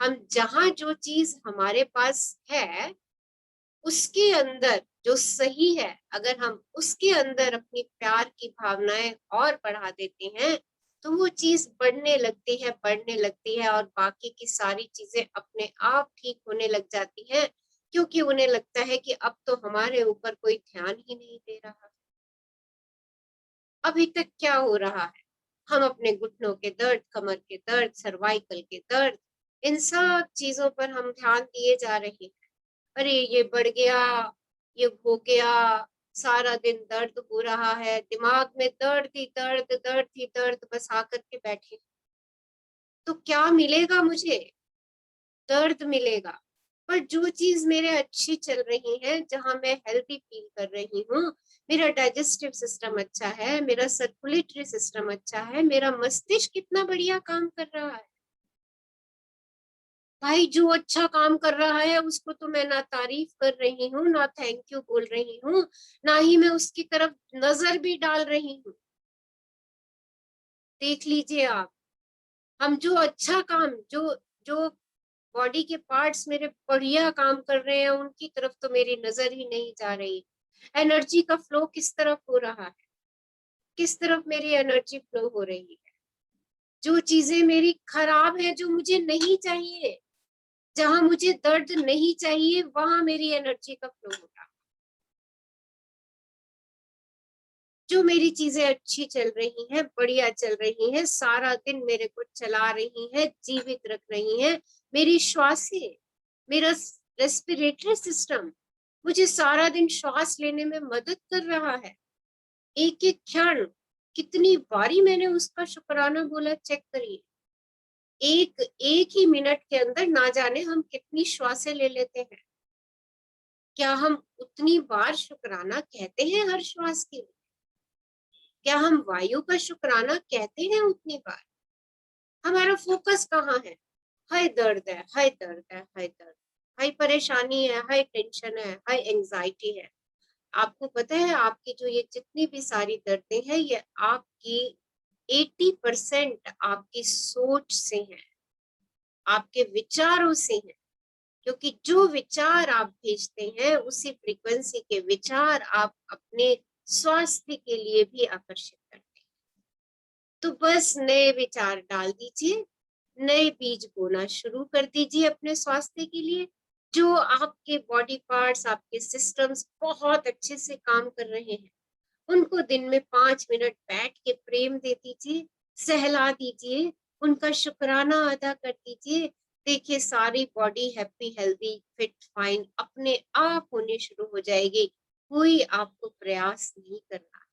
हम जहां जो चीज हमारे पास है उसके अंदर जो सही है, अगर हम उसके अंदर अपनी प्यार की भावनाएं और बढ़ा देते हैं तो वो चीज बढ़ने लगती है और बाकी की सारी चीजें अपने आप ठीक होने लग जाती हैं, क्योंकि उन्हें लगता है कि अब तो हमारे ऊपर कोई ध्यान ही नहीं दे रहा। अभी तक क्या हो रहा है, हम अपने घुटनों के दर्द, कमर के दर्द, सर्वाइकल के दर्द, इन सब चीजों पर हम ध्यान दिए जा रहे हैं। अरे ये बढ़ गया, ये हो गया, सारा दिन दर्द हो रहा है, दिमाग में दर्द ही दर्द, दर्द ही दर्द, बस आकर के बैठे। तो क्या मिलेगा मुझे? दर्द मिलेगा। पर जो चीज मेरे अच्छी चल रही है, जहां मैं हेल्दी फील कर रही हूँ, मेरा डाइजेस्टिव सिस्टम अच्छा है, मेरा सर्कुलेटरी सिस्टम अच्छा है, मेरा मस्तिष्क कितना बढ़िया काम कर रहा है। भाई जो अच्छा काम कर रहा है उसको तो मैं ना तारीफ कर रही हूँ, ना थैंक यू बोल रही हूँ, ना ही मैं उसकी तरफ नजर भी डाल रही हूँ। देख लीजिए आप, हम जो अच्छा काम, जो जो बॉडी के पार्ट्स मेरे बढ़िया काम कर रहे हैं, उनकी तरफ तो मेरी नजर ही नहीं जा रही। एनर्जी का फ्लो किस तरफ हो रहा है, किस तरफ मेरी एनर्जी फ्लो हो रही है। जो चीजें मेरी खराब है, जो मुझे नहीं चाहिए, जहां मुझे दर्द नहीं चाहिए, वहां मेरी एनर्जी का फ्लो हो रहा है। जो मेरी चीजें अच्छी चल रही हैं, बढ़िया चल रही हैं, सारा दिन मेरे को चला रही हैं, जीवित रख रही हैं, मेरी श्वासें, मेरा रेस्पिरेटरी सिस्टम मुझे सारा दिन श्वास लेने में मदद कर रहा है। एक एक क्षण, कितनी बारी मैंने उसका शुक्राना बोला, चेक करिए। एक एक ही मिनट के अंदर ना जाने हम कितनी श्वासें ले लेते हैं। क्या हम उतनी बार शुक्राना कहते हैं हर श्वास के लिए? क्या हम वायु का शुक्राना कहते हैं उतनी बार? हमारा फोकस कहाँ है? हाय दर्द है, हाय दर्द है, हाय दर्द, हाय परेशानी है, हाय टेंशन है, हाय एंजाइटी है। आपको पता है आपकी जो ये जितनी भी सारी दर्दें हैं, ये आपकी 80% आपकी सोच से है, आपके विचारों से है। क्योंकि जो विचार आप भेजते हैं, उसी फ्रीक्वेंसी के विचार आप अपने स्वास्थ्य के लिए भी आकर्षित करते हैं। तो बस नए विचार डाल दीजिए, नए बीज बोना शुरू कर दीजिए अपने स्वास्थ्य के लिए। जो आपके बॉडी पार्ट्स, आपके सिस्टम्स बहुत अच्छे से काम कर रहे हैं, उनको दिन में 5 मिनट बैठ के प्रेम दे दीजिए, सहला दीजिए, उनका शुक्राना अदा कर दीजिए। देखिए सारी body happy, healthy, fit, fine अपने आप होने शुरू हो जाएगी। कोई आपको प्रयास नहीं करना।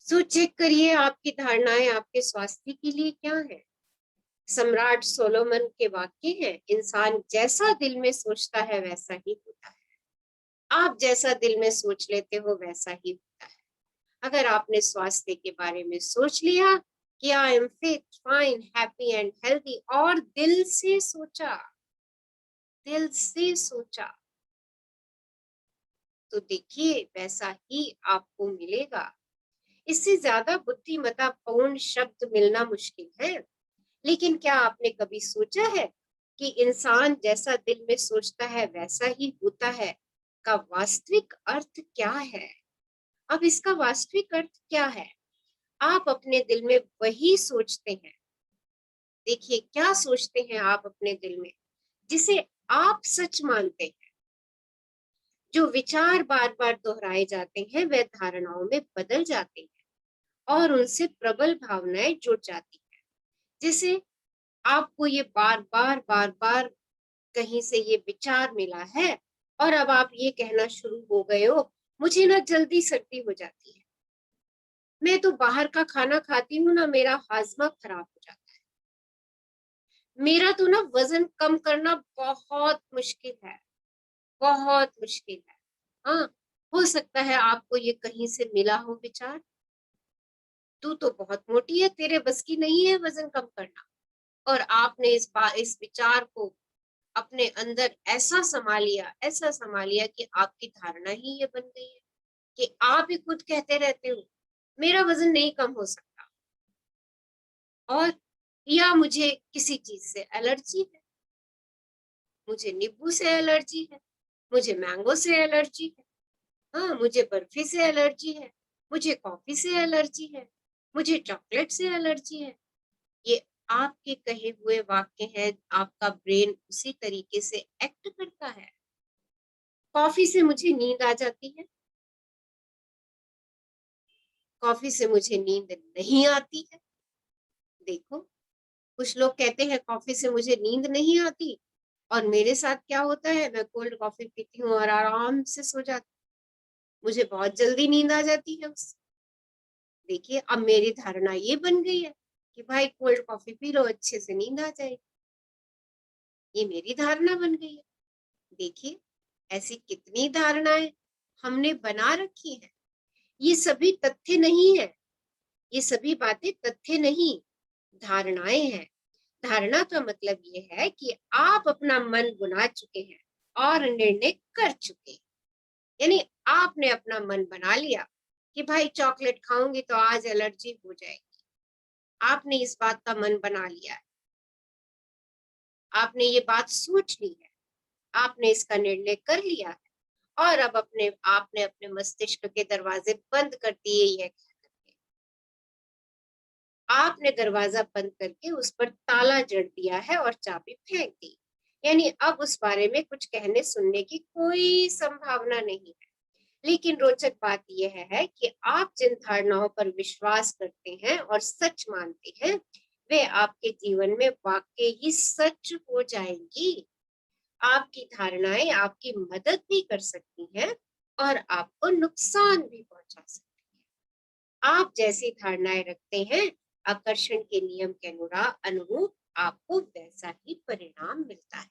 सो चेक करिए आपकी धारणाएं आपके स्वास्थ्य के लिए क्या है। सम्राट सोलोमन के वाक्य हैं, इंसान जैसा दिल में सोचता है वैसा ही होता है। आप जैसा दिल में सोच लेते हो वैसा ही होता है। अगर आपने स्वास्थ्य के बारे में सोच लिया कि I am fit, fine, happy and healthy, और दिल से सोचा, दिल से सोचा, तो देखिए वैसा ही आपको मिलेगा। इससे ज्यादा बुद्धिमत्ता पूर्ण शब्द मिलना मुश्किल है। लेकिन क्या आपने कभी सोचा है कि इंसान जैसा दिल में सोचता है वैसा ही होता है का वास्तविक अर्थ क्या है? अब इसका वास्तविक अर्थ क्या है? आप अपने दिल में वही सोचते हैं। देखिए क्या सोचते हैं आप अपने दिल में, जिसे आप सच मानते हैं। जो विचार बार बार दोहराए जाते हैं, वे धारणाओं में बदल जाते हैं और उनसे प्रबल भावनाएं जुड़ जाती हैं। जैसे आपको ये बार बार कहीं से ये विचार मिला है और अब आप ये कहना शुरू हो गए हो, मुझे ना जल्दी सर्दी हो जाती है, मैं तो बाहर का खाना खाती हूँ ना, मेरा हाजमा खराब हो जाता है, मेरा तो ना वजन कम करना बहुत मुश्किल है, बहुत मुश्किल है। हाँ, हो सकता है आपको ये कहीं से मिला हो विचार, तू तो बहुत मोटी है, तेरे बस की नहीं है वजन कम करना। और आपने इस विचार को अपने अंदर ऐसा समा लिया, ऐसा समा लिया कि आपकी धारणा ही ये बन गई है कि आप ही खुद कहते रहते हो मेरा वजन नहीं कम हो सकता, और या मुझे किसी चीज से एलर्जी है, मुझे नींबू से एलर्जी है, मुझे मैंगो से एलर्जी है, हाँ मुझे बर्फी से एलर्जी है, मुझे कॉफी से एलर्जी है, मुझे चॉकलेट से एलर्जी है। ये आपके कहे हुए वाक्य हैं, आपका ब्रेन उसी तरीके से एक्ट करता है। कॉफी से मुझे नींद आ जाती है, कॉफी से मुझे नींद नहीं आती है। देखो कुछ लोग कहते हैं कॉफी से मुझे नींद नहीं आती, और मेरे साथ क्या होता है, मैं कोल्ड कॉफी पीती हूँ और आराम से सो जाती हूँ, मुझे बहुत जल्दी नींद आ जाती है उससे। देखिए अब मेरी धारणा ये बन गई है कि भाई कोल्ड कॉफी पी लो, अच्छे से नींद आ जाएगी। ये मेरी धारणा बन गई है। देखिए ऐसी कितनी धारणाएं हमने बना रखी है। ये सभी तथ्य नहीं है, ये सभी बातें तथ्य नहीं, धारणाएं हैं। धारणा का मतलब ये है कि आप अपना मन बना चुके हैं और निर्णय कर चुके हैं। यानी आपने अपना मन बना लिया कि भाई चॉकलेट खाऊंगी तो आज एलर्जी हो जाएगी। आपने इस बात का मन बना लिया है, आपने ये बात सोच ली है, आपने इसका निर्णय कर लिया है, और अब आपने अपने मस्तिष्क के दरवाजे बंद कर दिए। ये आपने दरवाजा बंद करके उस पर ताला जड़ दिया है और चाबी फेंक दी। यानी अब उस बारे में कुछ कहने सुनने की कोई संभावना नहीं है। लेकिन रोचक बात यह है कि आप जिन धारणाओं पर विश्वास करते हैं और सच मानते हैं, वे आपके जीवन में वाकई ही सच हो जाएंगी। आपकी धारणाएं आपकी मदद भी कर सकती हैं और आपको नुकसान भी पहुंचा सकती हैं। आप जैसी धारणाएं रखते हैं, आकर्षण के नियम के अनुरूप आपको वैसा ही परिणाम मिलता है।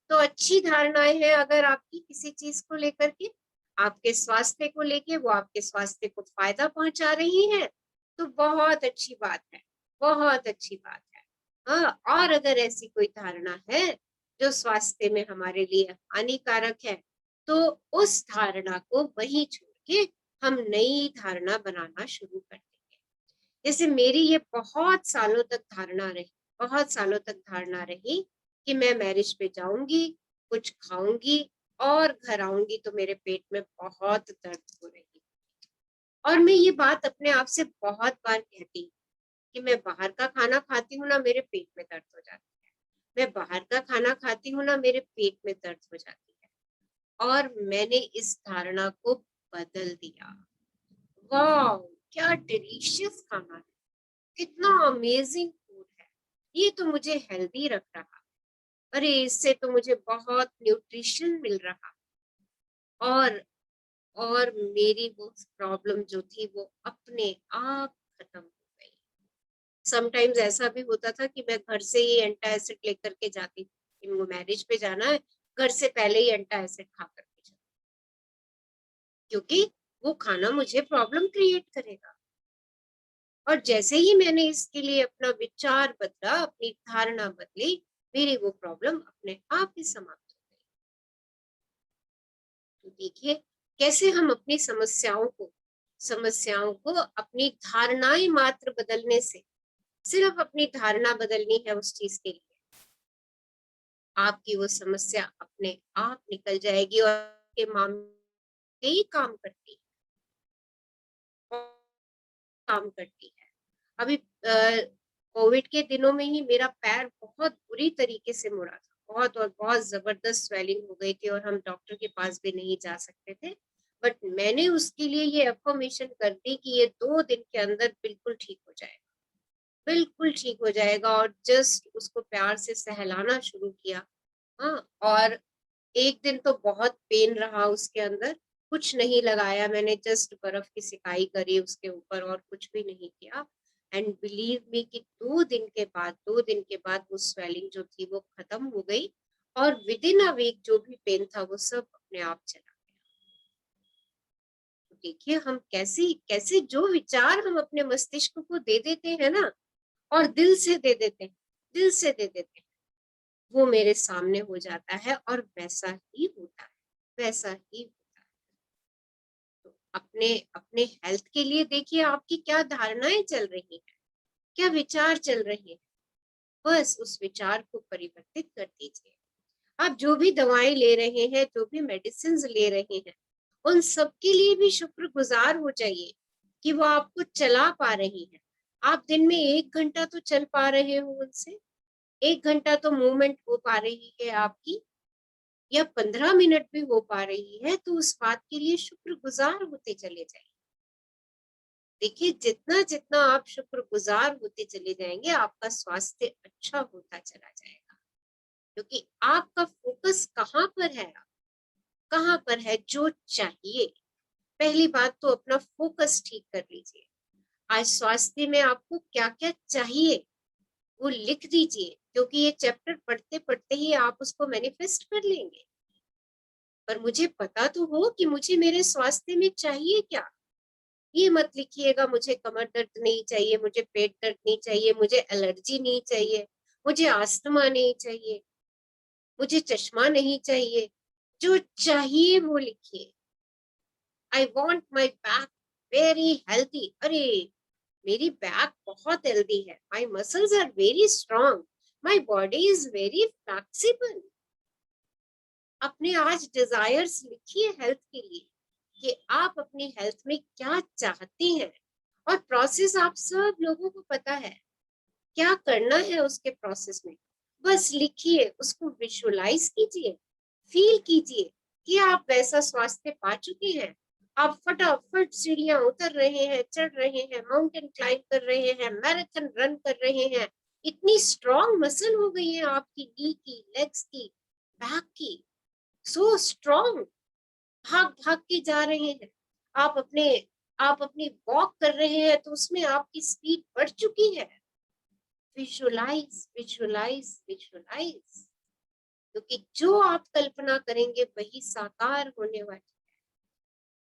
तो अच्छी धारणाएं हैं अगर आपकी किसी चीज को लेकर के, आपके स्वास्थ्य को लेके, वो आपके स्वास्थ्य को फायदा पहुंचा रही है, तो बहुत अच्छी बात है, बहुत अच्छी बात है। हाँ, और अगर ऐसी कोई धारणा है जो स्वास्थ्य में हमारे लिए हानिकारक है, तो उस धारणा को वहीं छोड़ के हम नई धारणा बनाना शुरू कर देंगे। जैसे मेरी ये बहुत सालों तक धारणा रही, बहुत सालों तक धारणा रही कि मैं मैरिज पे जाऊंगी, कुछ खाऊंगी और घर आऊंगी तो मेरे पेट में बहुत दर्द हो रही। और मैं ये बात अपने आप से बहुत बार कहती कि मैं बाहर का खाना खाती हूँ ना, मेरे पेट में दर्द हो जाती है, मैं बाहर का खाना खाती हूँ ना, मेरे पेट में दर्द हो जाती है। और मैंने इस धारणा को बदल दिया। वाह, क्या डिलीशियस खाना है, कितना अमेजिंग फूड है, ये तो मुझे हेल्दी रख रहा, अरे इससे तो मुझे बहुत न्यूट्रिशन मिल रहा। और मेरी वो प्रॉब्लम जो थी वो अपने आप खत्म हो गई। समटाइम्स ऐसा भी होता था कि मैं घर से ही एंटासिड लेकर के जाती थी कि वो मैरिज पे जाना है, घर से पहले ही एंटासिड खा करके जाती, क्योंकि वो खाना मुझे प्रॉब्लम क्रिएट करेगा। और जैसे ही मैंने इसके लिए अपना विचार बदला, अपनी धारणा बदली, मेरी वो प्रॉब्लम अपने आप ही समाप्त हो गई। तो देखिए कैसे हम अपनी समस्याओं को अपनी धारणाएं मात्र बदलने से, सिर्फ अपनी धारणा बदलनी है उस चीज के लिए, आपकी वो समस्या अपने आप निकल जाएगी और के मामले ही काम करती है। अभी कोविड के दिनों में ही मेरा पैर बहुत बुरी तरीके से मुड़ा था, बहुत और बहुत जबरदस्त स्वेलिंग हो गई थी और हम डॉक्टर के पास भी नहीं जा सकते थे। बट मैंने उसके लिए ये अफर्मेशन कर दी कि ये 2 दिन के अंदर बिल्कुल ठीक हो जाएगा, बिल्कुल ठीक हो जाएगा। और जस्ट उसको प्यार से सहलाना शुरू किया। हाँ, और एक दिन तो बहुत पेन रहा उसके अंदर, कुछ नहीं लगाया मैंने, जस्ट बर्फ की सिकाई करी उसके ऊपर और कुछ भी नहीं किया। एंड बिलीव मी कि 2 दिन के बाद वो स्वेलिंग जो थी वो खत्म हो गई और विद इन अ वीक जो भी पेन था वो सब अपने आप चला गया। तो देखिए हम कैसे कैसे जो विचार हम अपने मस्तिष्क को दे देते हैं ना, और दिल से दे देते हैं, वो मेरे सामने हो जाता है और वैसा ही होता है, वैसा ही होता है। तो अपने अपने हेल्थ के लिए देखिए आपकी क्या धारणाएं चल रही हैं, क्या विचार चल रहे हैं, बस उस विचार को परिवर्तित कर दीजिए। आप जो भी दवाएं ले रहे हैं, जो भी मेडिसिन ले रहे हैं, उन सब के लिए भी शुक्रगुजार हो जाइए कि वो आपको चला पा रही है। आप दिन में 1 घंटा तो चल पा रहे हो उनसे, 1 घंटा तो मूवमेंट हो पा रही है आपकी, या 15 मिनट भी हो पा रही है, तो उस बात के लिए शुक्रगुजार होते चले जाइए। देखिए जितना जितना आप शुक्रगुजार होते चले जाएंगे, आपका स्वास्थ्य अच्छा होता चला जाएगा, क्योंकि आपका फोकस कहाँ पर है, कहाँ पर है जो चाहिए। पहली बात तो अपना फोकस ठीक कर लीजिए। आज स्वास्थ्य में आपको क्या क्या चाहिए वो लिख दीजिए, क्योंकि ये चैप्टर पढ़ते पढ़ते ही आप उसको मैनिफेस्ट कर लेंगे। पर मुझे पता तो हो कि मुझे मेरे स्वास्थ्य में चाहिए क्या। ये मत लिखिएगा मुझे कमर दर्द नहीं चाहिए, मुझे पेट दर्द नहीं चाहिए, मुझे एलर्जी नहीं चाहिए, मुझे अस्थमा नहीं चाहिए, मुझे चश्मा नहीं चाहिए। जो चाहिए वो लिखिए। I want my back very healthy. अरे मेरी बैक बहुत हेल्दी है, my muscles are very strong, my body is very flexible. अपने आज डिजायर्स लिखिए हेल्थ के लिए, कि आप अपनी हेल्थ में क्या चाहते हैं। और प्रोसेस आप सब लोगों को पता है, क्या करना है उसके प्रोसेस में। बस लिखिए, उसको विजुअलाइज कीजिए, फील कीजिए कि आप वैसा स्वास्थ्य पा चुके हैं। आप फटाफट सीढ़ियां उतर रहे हैं, चढ़ रहे हैं, माउंटेन क्लाइंब कर रहे हैं, मैराथन रन कर रहे हैं। इतनी स्ट्रॉन्ग मसल हो गई है आपकी नी की, लेग्स की, बैक की, सो स्ट्रॉन्ग। भाग भाग के जा रहे हैं आप अपनी वॉक कर रहे हैं तो उसमें आपकी स्पीड बढ़ चुकी है। विजुअलाइज विजुअलाइज विजुअलाइज, क्योंकि जो आप कल्पना करेंगे वही साकार होने वाली है।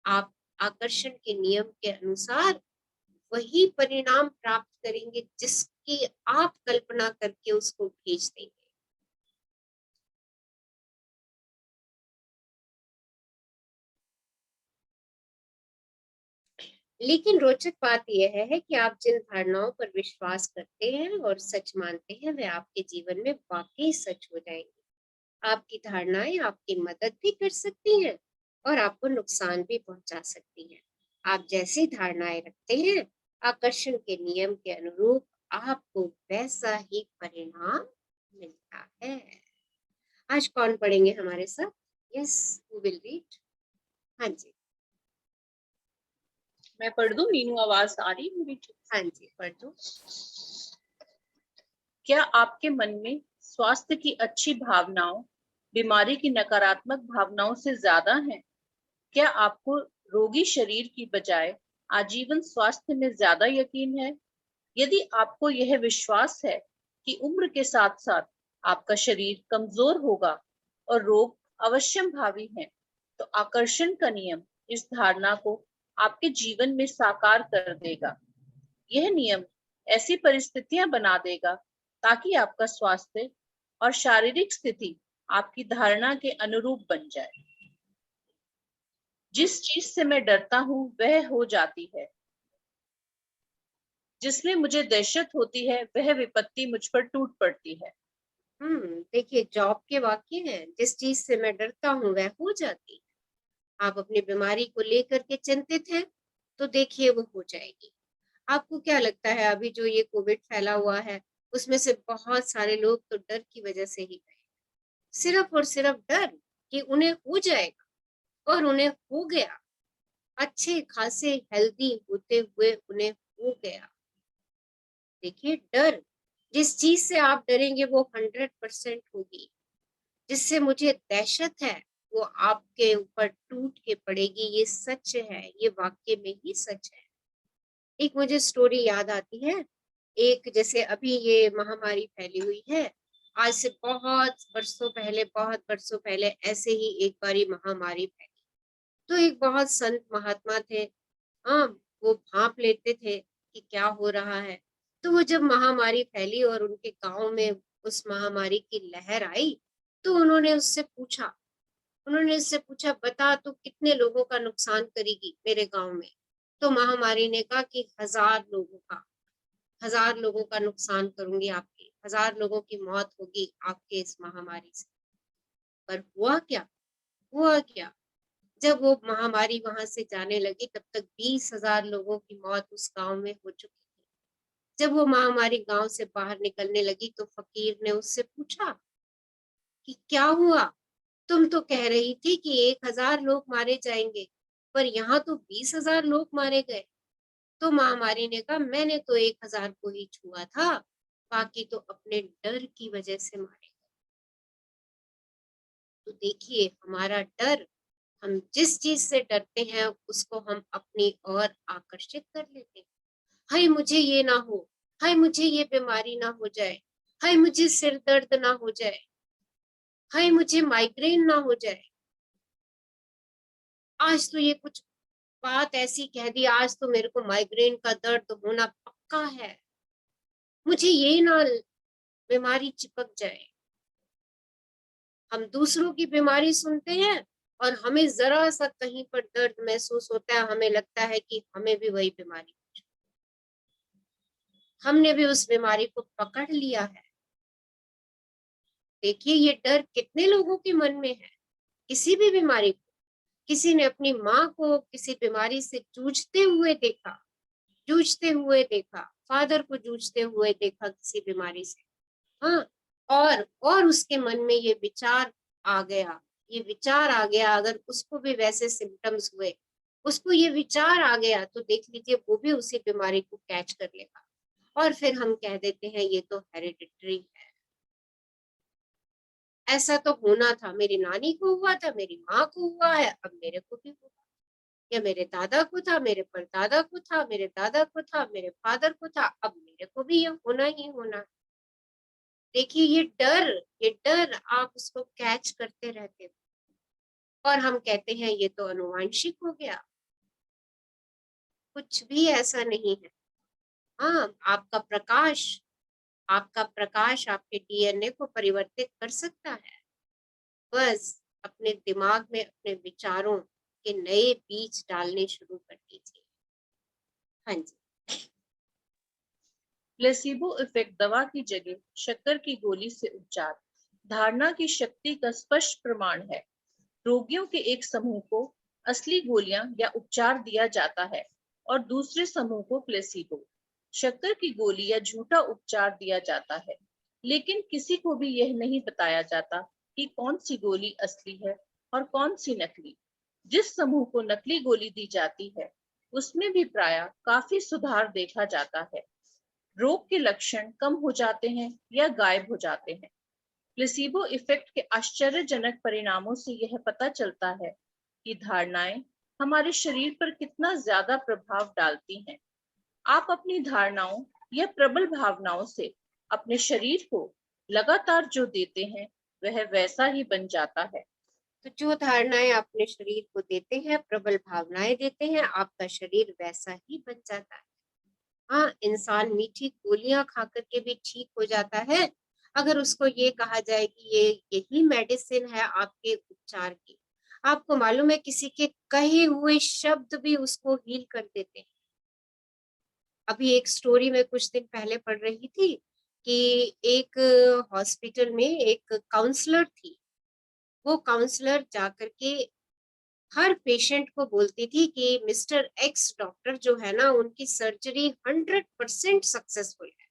आप आकर्षण के नियम के अनुसार वही परिणाम प्राप्त करेंगे जिसकी आप कल्पना करके उसको भेज देंगे। लेकिन रोचक बात यह है कि आप जिन धारणाओं पर विश्वास करते हैं और सच मानते हैं वे आपके जीवन में वाकई सच हो जाएंगी। आपकी धारणाएं आपकी मदद भी कर सकती हैं और आपको नुकसान भी पहुंचा सकती हैं। आप जैसी धारणाएं रखते हैं, आकर्षण के नियम के अनुरूप आपको वैसा ही परिणाम मिलता है। आज कौन पढ़ेंगे हमारे साथ? Yes, who will read? हाँ जी, मैं पढ़ दूं? मीनू आवाज आ रही है मेरी? हाँ जी, पढ़ दो। क्या आपके मन में स्वास्थ्य की अच्छी भावनाओं बीमारी की नकारात्मक भावनाओं से ज्यादा है? क्या आपको रोगी शरीर की बजाय आजीवन स्वास्थ्य में ज्यादा यकीन है? यदि आपको यह विश्वास है कि उम्र के साथ साथ आपका शरीर कमजोर होगा और रोग अवश्यंभावी है, तो आकर्षण का नियम इस धारणा को आपके जीवन में साकार कर देगा। यह नियम ऐसी परिस्थितियां बना देगा ताकि आपका स्वास्थ्य और शारीरिक स्थिति आपकी धारणा के अनुरूप बन जाए। जिस चीज से मैं डरता हूं वह हो जाती है, जिसमें मुझे दहशत होती है वह विपत्ति मुझ पर टूट पड़ती है। देखिए जॉब के वाक्य हैं, जिस चीज से मैं डरता हूँ वह हो जाती है। आप अपनी बीमारी को लेकर के चिंतित हैं तो देखिए वो हो जाएगी। आपको क्या लगता है अभी जो ये कोविड फैला हुआ है उसमें से बहुत सारे लोग तो डर की वजह से ही गए, सिर्फ और सिर्फ डर कि उन्हें हो जाएगा, और उन्हें हो गया। अच्छे खासे हेल्दी होते हुए उन्हें हो गया। देखिए डर, जिस चीज से आप डरेंगे वो 100% होगी। जिससे मुझे दहशत है वो आपके ऊपर टूट के पड़ेगी। ये सच है, ये वाक्य में ही सच है। एक मुझे स्टोरी याद आती है। एक जैसे अभी ये महामारी फैली हुई है, आज से बहुत बरसों पहले ऐसे ही एक बारी महामारी फैली। तो एक बहुत संत महात्मा थे, हाँ, वो भांप लेते थे कि क्या हो रहा है। तो वो जब महामारी फैली और उनके गांव में उस महामारी की लहर आई, तो उन्होंने उससे पूछा बता तू कितने लोगों का नुकसान करेगी मेरे गांव में। तो महामारी ने कहा कि 1000 लोगों का नुकसान करूंगी, आपके 1000 लोगों की मौत होगी आपके इस महामारी से। पर हुआ क्या, जब वो महामारी वहां से जाने लगी तब तक 20,000 लोगों की मौत उस गांव में हो चुकी थी। जब वो महामारी गांव से बाहर निकलने लगी तो फकीर ने उससे पूछा कि क्या हुआ, तुम तो कह रही थी कि 1000 लोग मारे जाएंगे, पर यहाँ तो 20,000 लोग मारे गए। तो महामारी ने कहा मैंने तो 1000 को ही छुआ था, बाकी तो अपने डर की वजह से मारे गए। तो देखिए हमारा डर, हम जिस चीज से डरते हैं उसको हम अपनी ओर आकर्षित कर लेते हैं। हाय मुझे ये ना हो, हाय मुझे ये बीमारी ना हो जाए, हाय मुझे सिर दर्द ना हो जाए, हाय मुझे माइग्रेन ना हो जाए। आज तो ये कुछ बात ऐसी कह दी, आज तो मेरे को माइग्रेन का दर्द होना पक्का है, मुझे ये ना बीमारी चिपक जाए। हम दूसरों की बीमारी सुनते हैं और हमें जरा सा कहीं पर दर्द महसूस होता है, हमें लगता है कि हमें भी वही बीमारी, हमने भी उस बीमारी को पकड़ लिया है। देखिए ये डर कितने लोगों के मन में है, किसी भी बीमारी को। किसी ने अपनी माँ को किसी बीमारी से जूझते हुए देखा, फादर को जूझते हुए देखा किसी बीमारी से, हाँ, और उसके मन में ये विचार आ गया, अगर उसको भी वैसे सिम्टम्स हुए, उसको ये विचार आ गया, तो देख लीजिए वो भी उसी बीमारी को कैच कर लेगा। और फिर हम कह देते हैं ये तो हेरिडिटरी है, ऐसा तो होना था, मेरी नानी को हुआ था, मेरी माँ को हुआ है, अब मेरे को भी हुआ, या मेरे दादा को था, मेरे परदादा को था, मेरे दादा को था, मेरे फादर को था, अब मेरे को भी ये होना ही होना। देखिए ये डर आप उसको कैच करते रहते हो और हम कहते हैं ये तो अनुवांशिक हो गया। कुछ भी ऐसा नहीं है। हाँ, आपका प्रकाश आपके डीएनए को परिवर्तित कर सकता है। बस अपने दिमाग में अपने विचारों के नए बीज डालने शुरू कर दीजिए। हाँ जी। प्लेसिबो इफेक्ट दवा की जगह शक्कर की गोली से उपचार, धारणा की शक्ति का स्पष्ट प्रमाण है। रोगियों के एक समूह को असली गोलियां या उपचार दिया जाता है और दूसरे समूह को प्लेसिबो, शक्कर की गोली या झूठा उपचार दिया जाता है। लेकिन किसी को भी यह नहीं बताया जाता कि कौन सी गोली असली है और कौन सी नकली। जिस समूह को नकली गोली दी जाती है उसमें भी प्रायः काफी सुधार देखा जाता है। रोग के लक्षण कम हो जाते हैं या गायब हो जाते हैं। प्लेसिबो इफेक्ट के आश्चर्यजनक परिणामों से यह पता चलता है कि धारणाएं हमारे शरीर पर कितना ज्यादा प्रभाव डालती हैं। आप अपनी धारणाओं या प्रबल भावनाओं से अपने शरीर को लगातार जो देते हैं वह वैसा ही बन जाता है। तो जो धारणाएं अपने शरीर को देते हैं, प्रबल भावनाएं देते हैं, आपका शरीर वैसा ही बन जाता है। हाँ, इंसान मीठी गोलियां खा करके भी ठीक हो जाता है अगर उसको ये कहा जाए कि ये यही मेडिसिन है आपके उपचार की। आपको मालूम है किसी के कहे हुए शब्द भी उसको हील कर देते हैं। अभी एक स्टोरी में कुछ दिन पहले पढ़ रही थी कि एक हॉस्पिटल में एक काउंसलर थी। वो काउंसलर जाकर के हर पेशेंट को बोलती थी कि मिस्टर एक्स डॉक्टर जो है ना, उनकी सर्जरी 100% सक्सेसफुल है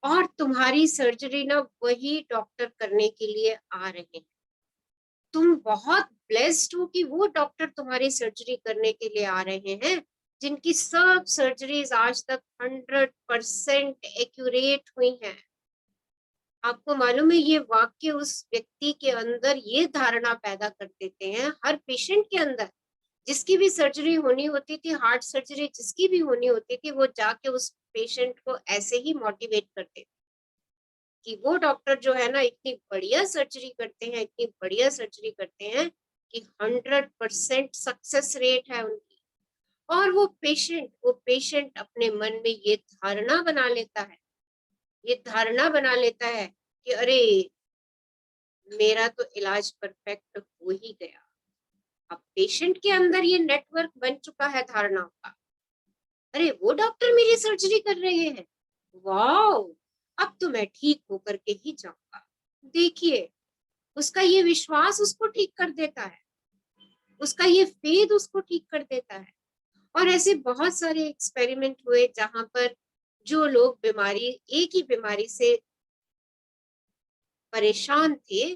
और तुम्हारी सर्जरी ना वही डॉक्टर करने के लिए आ रहे हैं। तुम बहुत ब्लेस्ड हो कि वो डॉक्टर तुम्हारी सर्जरी करने के लिए आ रहे हैं जिनकी सब सर्जरीज आज तक 100% एक्यूरेट हुई हैं। आपको मालूम है ये वाक्य उस व्यक्ति के अंदर ये धारणा पैदा कर देते हैं, हर पेशेंट के अंदर जिसकी भी सर्जरी होनी होती थी, हार्ट सर्जरी जिसकी भी होनी होती थी, वो जाके उस पेशेंट को ऐसे ही मोटिवेट करते थे कि वो डॉक्टर जो है ना इतनी बढ़िया सर्जरी करते हैं, इतनी बढ़िया सर्जरी करते हैं कि 100% सक्सेस रेट है उनकी। और वो पेशेंट अपने मन में ये धारणा बना लेता है कि अरे मेरा तो इलाज परफेक्ट हो ही गया। अब पेशेंट के अंदर ये नेटवर्क बन चुका है धारणाओं का। अरे वो डॉक्टर मेरी सर्जरी कर रहे हैं, वाओ, अब तो मैं ठीक होकर के ही जाऊंगा। देखिए उसका ये विश्वास उसको ठीक कर देता है, उसका ये फेथ उसको ठीक कर देता है। और ऐसे बहुत सारे एक्सपेरिमेंट हुए जहां पर जो लोग एक ही बीमारी से परेशान थे,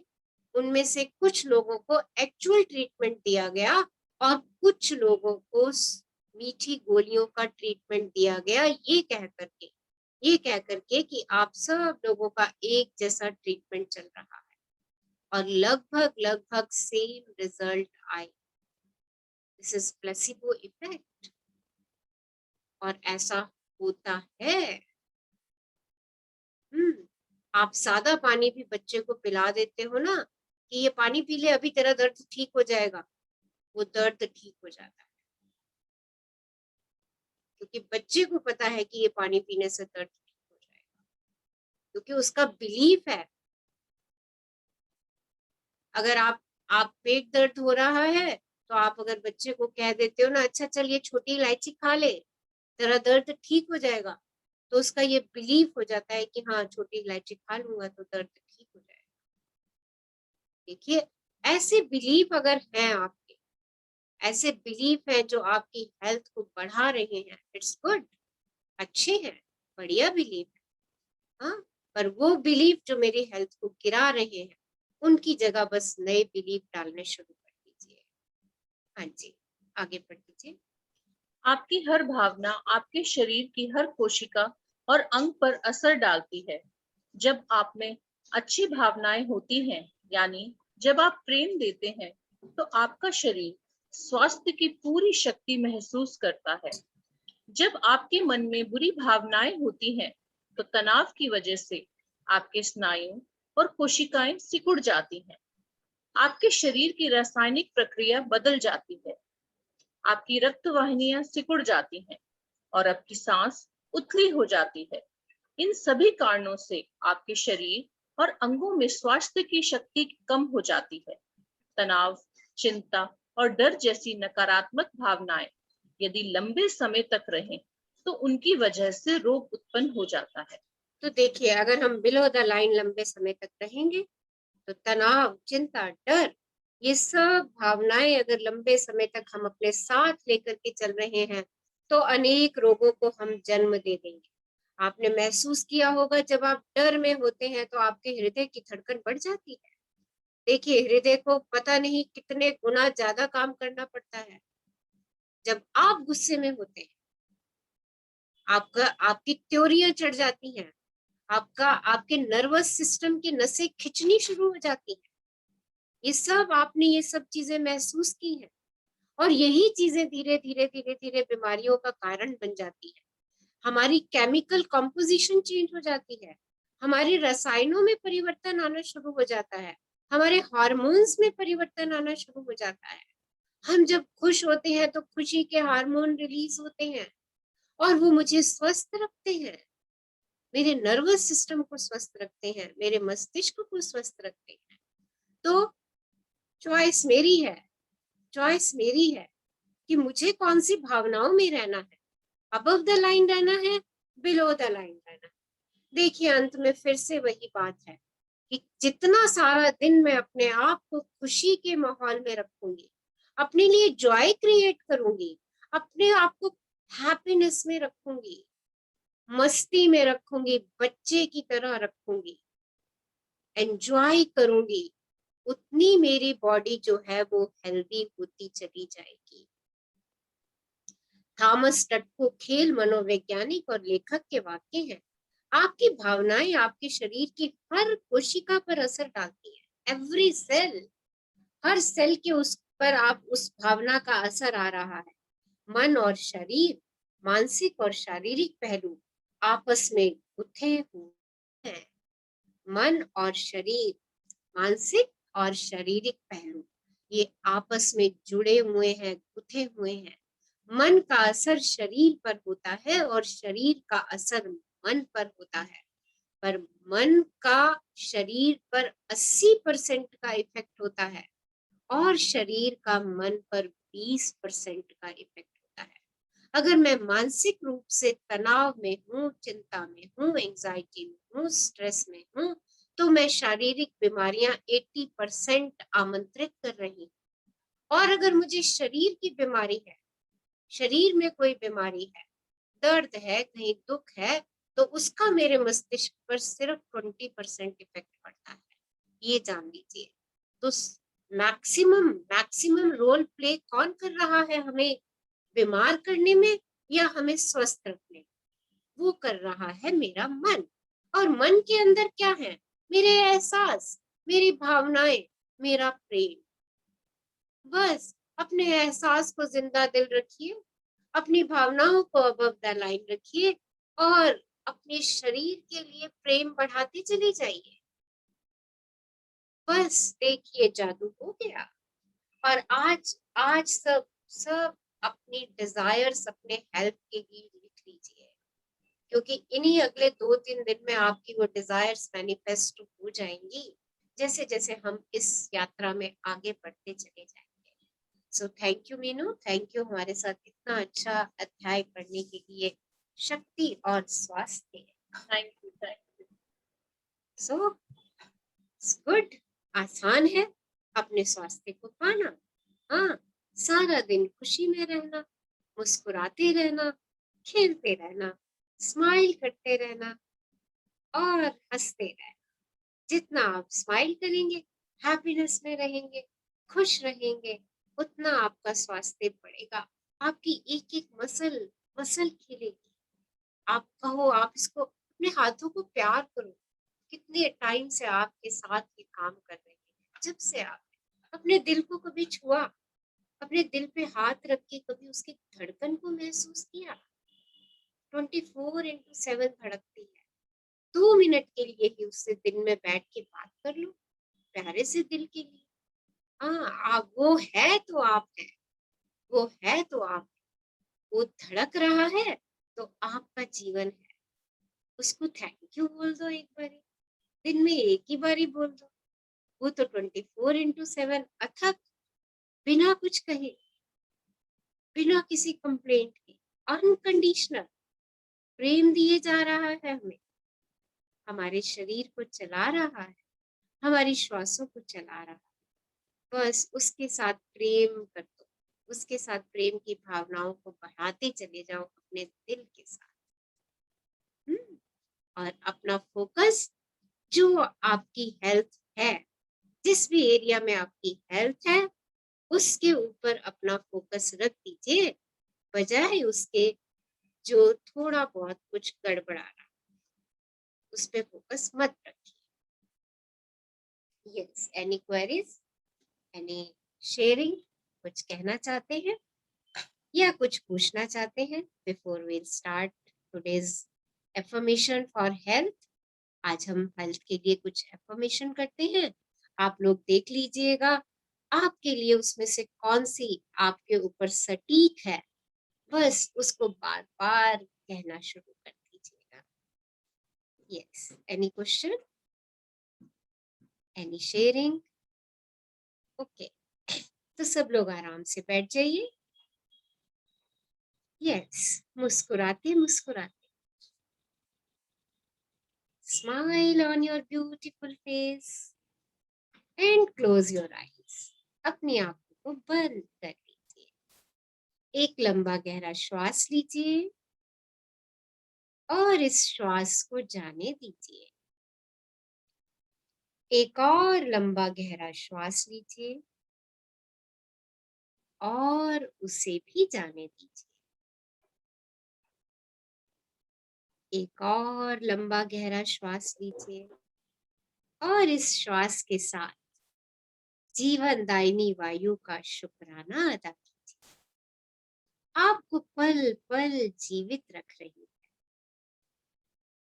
उनमें से कुछ लोगों को एक्चुअल ट्रीटमेंट दिया गया और कुछ लोगों को मीठी गोलियों का ट्रीटमेंट दिया गया, ये कह करके कि आप सब लोगों का एक जैसा ट्रीटमेंट चल रहा है और लगभग सेम रिजल्ट आए। दिस इज प्लेसिबो इफेक्ट, और ऐसा होता है। आप सादा पानी भी बच्चे को पिला देते हो ना कि ये पानी पी ले, अभी तेरा दर्द ठीक हो जाएगा, वो दर्द ठीक हो जाता है, क्योंकि बच्चे को पता है कि ये पानी पीने से दर्द ठीक हो जाएगा, क्योंकि उसका बिलीफ है। अगर आप पेट दर्द हो रहा है तो आप अगर बच्चे को कह देते हो ना, अच्छा चल ये छोटी इलायची खा ले, तेरा दर्द ठीक हो जाएगा, तो उसका ये बिलीफ हो जाता है कि हाँ छोटी इलायची खा लूंगा तो दर्द ठीक हो जाएगा। देखिए, ऐसे बिलीफ अगर हैं आपके, ऐसे बिलीफ हैं जो आपकी हेल्थ को बढ़ा रहे हैं, इट्स गुड, अच्छे हैं, बढ़िया बिलीफ है। हाँ, पर वो बिलीफ जो मेरी हेल्थ को गिरा रहे हैं, उनकी जगह बस नए बिलीफ डालने शुरू कर दीजिए। हाँ जी, आगे बढ़ दीजिए। आपकी हर भावना आपके शरीर की हर कोशिका और अंग पर असर डालती है। जब आप में अच्छी भावनाएं होती हैं, यानी जब आप प्रेम देते हैं, तो आपका शरीर स्वास्थ्य की पूरी शक्ति महसूस करता है। जब आपके मन में बुरी भावनाएं होती हैं, तो तनाव की वजह से आपके स्नायु और कोशिकाएं सिकुड़ जाती हैं। आपके शरीर की रासायनिक प्रक्रिया बदल जाती है, आपकी रक्त वाहिनियां सिकुड़ जाती हैं और आपकी सांस उथली हो जाती है। इन सभी कारणों से आपके शरीर और अंगों में स्वास्थ्य की शक्ति कम हो जाती है। तनाव, चिंता और डर जैसी नकारात्मक भावनाएं यदि लंबे समय तक रहें, तो उनकी वजह से रोग उत्पन्न हो जाता है। तो देखिए, अगर हम बिलो द लाइन लंबे समय तक रहेंगे तो तनाव, चिंता, डर, ये सब भावनाएं अगर लंबे समय तक हम अपने साथ लेकर के चल रहे हैं, तो अनेक रोगों को हम जन्म दे देंगे। आपने महसूस किया होगा, जब आप डर में होते हैं तो आपके हृदय की धड़कन बढ़ जाती है। देखिए, हृदय को पता नहीं कितने गुना ज्यादा काम करना पड़ता है। जब आप गुस्से में होते हैं, आपकी त्योरियां चढ़ जाती हैं, आपके नर्वस सिस्टम की नसें खिंचनी शुरू हो जाती हैं। आपने ये सब चीजें महसूस की हैं, और यही चीजें धीरे धीरे बीमारियों का कारण बन जाती है। हमारी केमिकल कॉम्पोजिशन चेंज हो जाती है, हमारे रसायनों में परिवर्तन आना शुरू हो जाता है, हमारे हार्मोन्स में परिवर्तन आना शुरू हो जाता है। हम जब खुश होते हैं तो खुशी के हार्मोन रिलीज होते हैं, और वो मुझे स्वस्थ रखते हैं, मेरे नर्वस सिस्टम को स्वस्थ रखते हैं, मेरे मस्तिष्क को स्वस्थ रखते हैं। तो चॉइस मेरी है कि मुझे कौन सी भावनाओं में रहना है, अबव द लाइन रहना है, बिलो द लाइन रहना है। देखिए, अंत में फिर से वही बात है कि जितना सारा दिन मैं अपने आप को खुशी के माहौल में रखूंगी, अपने लिए जॉय क्रिएट करूंगी, अपने आप को हैप्पीनेस में रखूंगी, मस्ती में रखूंगी, बच्चे की तरह रखूंगी, एंजॉय करूंगी, उतनी मेरी बॉडी जो है वो हेल्दी होती चली जाएगी। थॉमस टटको खेल मनोवैज्ञानिक और लेखक के वाक्य हैं, आपकी भावनाएं आपके शरीर की हर कोशिका पर असर डालती है। एवरी सेल, हर सेल के उस पर आप उस भावना का असर आ रहा है। मन और शरीर, मानसिक और शारीरिक पहलू आपस में गुथे हुए हैं। मन और शरीर, मानसिक और शारीरिक पहलू, ये आपस में जुड़े हुए हैं, गुथे हुए हैं। मन का असर शरीर पर होता है और शरीर का असर मन पर होता है, पर मन का शरीर पर 80% का इफेक्ट होता है और शरीर का मन पर 20% का इफेक्ट होता है। अगर मैं मानसिक रूप से तनाव में हूँ, चिंता में हूँ, एंजाइटी में हूँ, स्ट्रेस में हूँ, तो मैं शारीरिक बीमारियां 80% आमंत्रित कर रही हूँ। और अगर मुझे शरीर की बीमारी है, शरीर में कोई बीमारी है, दर्द है, कहीं दुख है, तो उसका मेरे मस्तिष्क पर सिर्फ 20% इफेक्ट पड़ता है, ये जान लीजिए। तो मैक्सिमम रोल प्ले कौन कर रहा है हमें बीमार करने में या हमें स्वस्थ रखने में? वो कर रहा है मेरा मन। और मन के अंदर क्या है? मेरे एहसास, मेरी भावनाएं, मेरा प्रेम। बस अपने एहसास को जिंदा दिल रखिए, अपनी भावनाओं को अबव द लाइन रखिए और अपने शरीर के लिए प्रेम बढ़ाते चले जाइए। बस देखिए, जादू हो गया। और आज सब सब अपनी डिजायर्स, अपने हेल्प के लिए लिख लीजिए, क्योंकि इन्हीं अगले 2-3 दिन में आपकी वो डिजायर्स मैनिफेस्ट हो जाएंगी, जैसे जैसे हम इस यात्रा में आगे बढ़ते चले जाएंगे। So thank you Meenu, thank you हमारे साथ इतना अच्छा अध्याय पढ़ने के लिए। शक्ति और स्वास्थ्य। Thank you. सो गुड, आसान है अपने स्वास्थ्य को पाना। हाँ, सारा दिन खुशी में रहना, मुस्कुराते रहना, खेलते रहना, स्माइल करते रहना और हंसते रहना। जितना आप स्माइल करेंगे, हैप्पीनेस में रहेंगे, खुश रहेंगे, उतना आपका स्वास्थ्य बढ़ेगा। आपकी एक एक मसल खिलेगी। आप कहो, आप इसको अपने हाथों को प्यार करो। कितने टाइम से आपके साथ ये काम कर रहे हैं। जब से आप अपने दिल को कभी छुआ, अपने दिल पे हाथ रख के कभी उसकी धड़कन को महसूस किया? 24/7 धड़कती है। 2 मिनट के लिए ही उससे दिन में बैठ के बात कर लो, प्यारे से दिल के लिए। हाँ, आप वो है तो आप है, वो है तो आप है, वो धड़क रहा है तो आपका जीवन है। उसको थैंक यू बोल दो एक बारी, दिन में एक ही बारी बोल दो। वो तो 24/7 अथक, बिना कुछ कहे, बिना किसी कंप्लेंट के, अनकंडीशनल प्रेम दिए जा रहा है हमें। हमारे शरीर को चला रहा है, हमारी श्वासों को चला रहा है। बस उसके साथ प्रेम कर दो, उसके साथ प्रेम की भावनाओं को बढ़ाते चले जाओ अपने दिल के साथ। और अपना फोकस जो आपकी हेल्थ है, जिस भी एरिया में आपकी हेल्थ है, उसके ऊपर अपना फोकस रख दीजिए, बजाय उसके जो थोड़ा बहुत कुछ गड़बड़ा रहा, उस पे फोकस मत रखिए। Yes, any queries, any sharing? कुछ कहना चाहते हैं या कुछ पूछना चाहते हैं before we start today's affirmation for health? आज हम हेल्थ के लिए कुछ एफर्मेशन करते हैं। आप लोग देख लीजिएगा आपके लिए उसमें से कौन सी आपके ऊपर सटीक है, बस उसको बार बार कहना शुरू कर दीजिएगा। Yes, any question, any sharing? Okay, तो सब लोग आराम से बैठ जाइए। यस, मुस्कुराते मुस्कुराते, smile on your beautiful face and close your eyes. अपनी आंखों को बंद कर लीजिए। एक लंबा गहरा श्वास लीजिए और इस श्वास को जाने दीजिए। एक और लंबा गहरा श्वास लीजिए और उसे भी जाने दीजिए। एक और लंबा गहरा श्वास लीजिए और इस श्वास के साथ जीवनदायिनी वायु का शुक्राना अदा कीजिए। आपको पल पल जीवित रख रही है,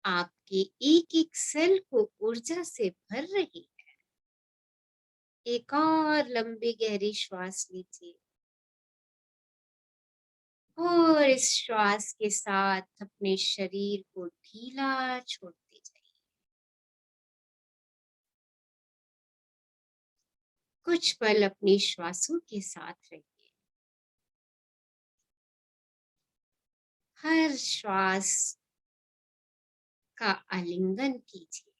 आपके एक एक सेल को ऊर्जा से भर रही है। एक और लंबी गहरी श्वास लीजिए और इस श्वास के साथ अपने शरीर को ढीला छोड़ते जाइए। कुछ पल अपनी श्वासों के साथ रहिए। हर श्वास का आलिंगन कीजिए।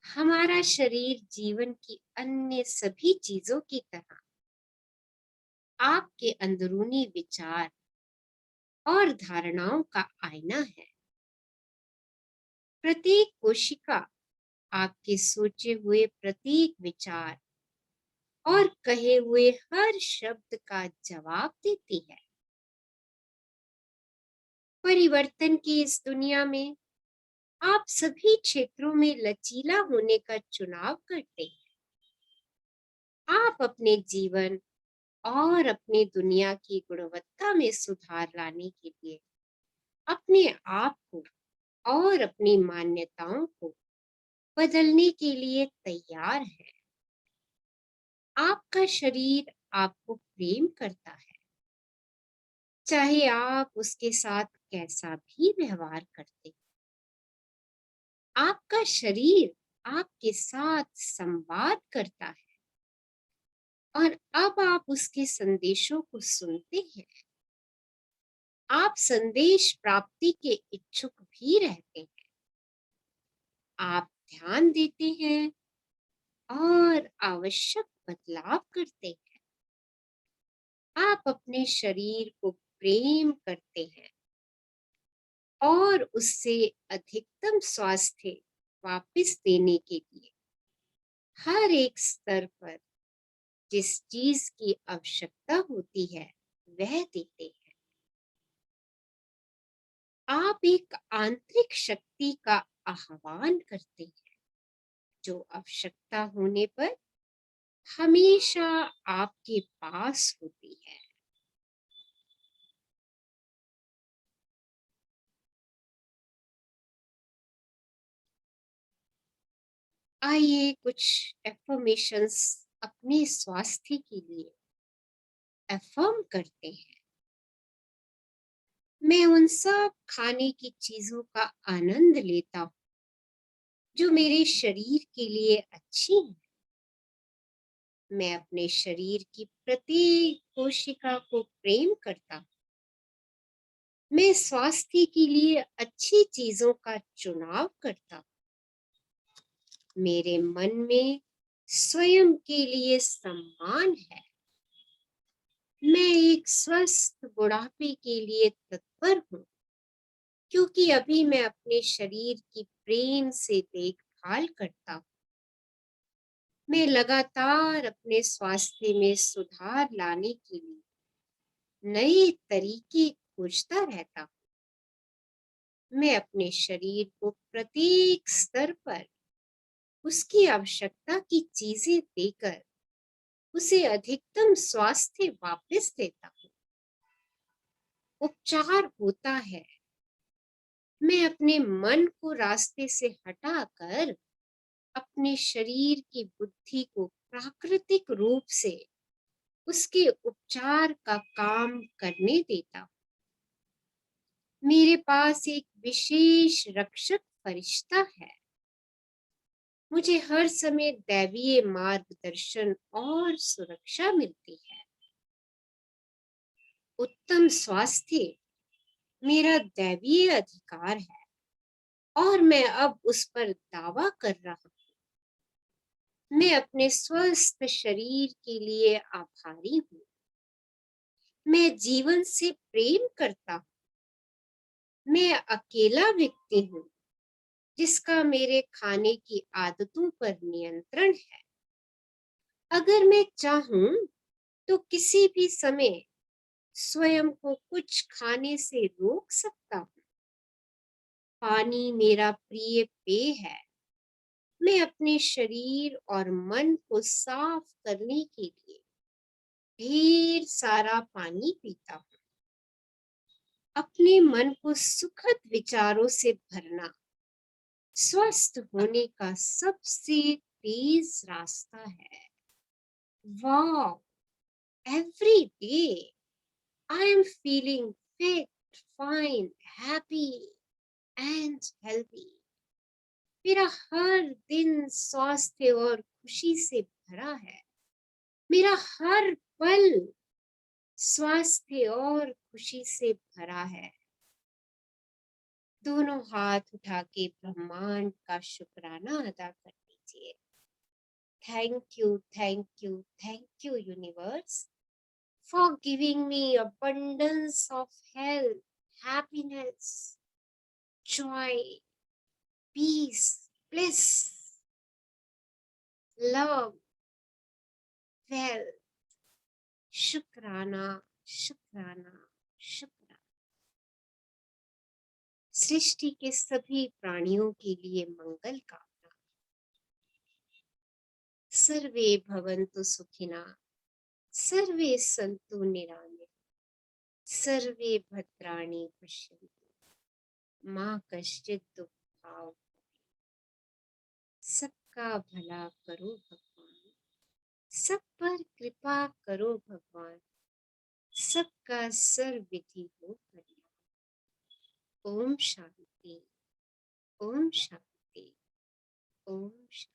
हमारा शरीर जीवन की अन्य सभी चीजों की तरह आपके अंदरूनी विचार और धारणाओं का आईना है। प्रत्येक कोशिका आपके सोचे हुए प्रत्येक विचार और कहे हुए हर शब्द का जवाब देती है। परिवर्तन की इस दुनिया में आप सभी क्षेत्रों में लचीला होने का चुनाव करते हैं। आप अपने जीवन और अपनी दुनिया की गुणवत्ता में सुधार लाने के लिए अपने आप को और अपनी मान्यताओं को बदलने के लिए तैयार है। आपका शरीर आपको प्रेम करता है, चाहे आप उसके साथ कैसा भी व्यवहार करते हैं। आपका शरीर आपके साथ संवाद करता है और अब आप उसके संदेशों को सुनते हैं। आप संदेश प्राप्ति के इच्छुक भी रहते हैं। आप ध्यान देते हैं और आवश्यक बदलाव करते हैं। आप अपने शरीर को प्रेम करते हैं और उससे अधिकतम स्वास्थ्य वापस देने के लिए हर एक स्तर पर जिस चीज की आवश्यकता होती है वह देते हैं। आप एक आंतरिक शक्ति का आह्वान करते हैं जो आवश्यकता होने पर हमेशा आपके पास होती है। आइए कुछ एफर्मेशंस अपने स्वास्थ्य के लिए एफर्म करते हैं। मैं उन सब खाने की चीजों का आनंद लेता हूँ जो मेरे शरीर के लिए अच्छी हैं। मैं अपने शरीर की प्रत्येक कोशिका को प्रेम करता हूँ। मैं स्वास्थ्य के लिए अच्छी चीजों का चुनाव करता हूँ। मेरे मन में स्वयं के लिए सम्मान है। मैं एक स्वस्थ बुढ़ापे के लिए तत्पर हूँ क्योंकि अभी मैं अपने शरीर की प्रेम से देखभाल करता हूँ। मैं लगातार अपने स्वास्थ्य में सुधार लाने के लिए नए तरीके खोजता रहता हूँ। मैं अपने शरीर को प्रत्येक स्तर पर उसकी आवश्यकता की चीजें देकर उसे अधिकतम स्वास्थ्य वापस देता हूँ। उपचार होता है। मैं अपने मन को रास्ते से हटाकर अपने शरीर की बुद्धि को प्राकृतिक रूप से उसके उपचार का काम करने देता हूँ। मेरे पास एक विशेष रक्षक फरिश्ता है। मुझे हर समय दैवीय मार्गदर्शन और सुरक्षा मिलती है। उत्तम स्वास्थ्य मेरा दैवीय अधिकार है और मैं अब उस पर दावा कर रहा हूँ। मैं अपने स्वस्थ शरीर के लिए आभारी हूँ। मैं जीवन से प्रेम करता हूँ। मैं अकेला व्यक्ति हूँ जिसका मेरे खाने की आदतों पर नियंत्रण है। अगर मैं चाहूं तो किसी भी समय स्वयं को कुछ खाने से रोक सकता हूँ। पानी मेरा प्रिय पेय है। मैं अपने शरीर और मन को साफ करने के लिए ढेर सारा पानी पीता हूँ। अपने मन को सुखद विचारों से भरना स्वस्थ होने का सबसे तेज रास्ता है। वाह! Every day I am feeling fit, fine, happy and healthy. मेरा हर दिन स्वास्थ्य और खुशी से भरा है। मेरा हर पल स्वास्थ्य और खुशी से भरा है। दोनों हाथ उठा के ब्रह्मांड का शुक्राना अदा कर दीजिए। Thank you, thank you, thank you universe for giving me abundance of health, happiness, joy, peace, bliss love, wealth. शुक्राना, शुक्राना, शुक्राना। सृष्टि के सभी प्राणियों के लिए मंगल कामना। सर्वे भवन्तु सुखिना, सर्वे सन्तु निरामया, सर्वे भद्राणि पश्यन्तु मां कश्चित् दुःखभाग् भवेत्। सबका भला करो भगवान, सब पर कृपा करो भगवान, सबका सर्वविधि हो कल्याण। ओम शांति, ओम शांति, ओम शांति।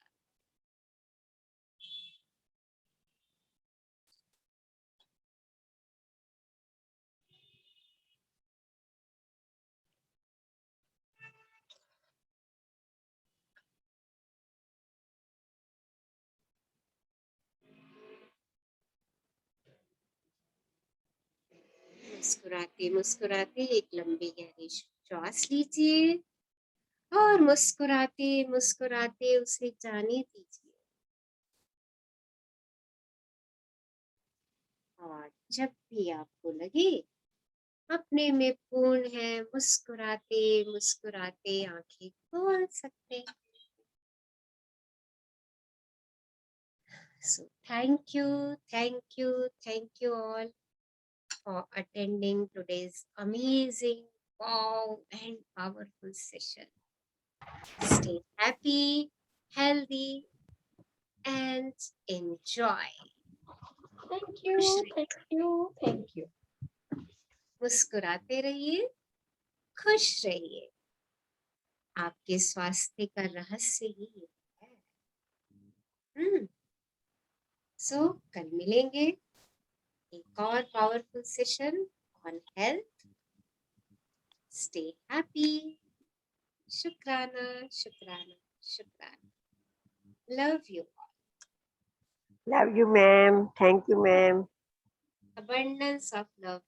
मुस्कुराते मुस्कुराते एक लंबी गहरी श्वास लीजिए और मुस्कुराते मुस्कुराते उसे जाने दीजिए। और जब भी आपको लगे अपने में पूर्ण है, मुस्कुराते मुस्कुराते आंखें खोल सकते हैं। So thank you all for attending today's amazing, wow and powerful session. Stay happy, healthy and enjoy. Thank you, thank you, thank you. मुस्कुराते रहिए, खुश रहिए। आपके स्वास्थ्य का रहस्य ही है। सो कल मिलेंगे एक और powerful session on health. Stay happy. शुक्राना, शुक्राना, शुक्राना। Love you. Love you, ma'am. Thank you, ma'am. Abundance of love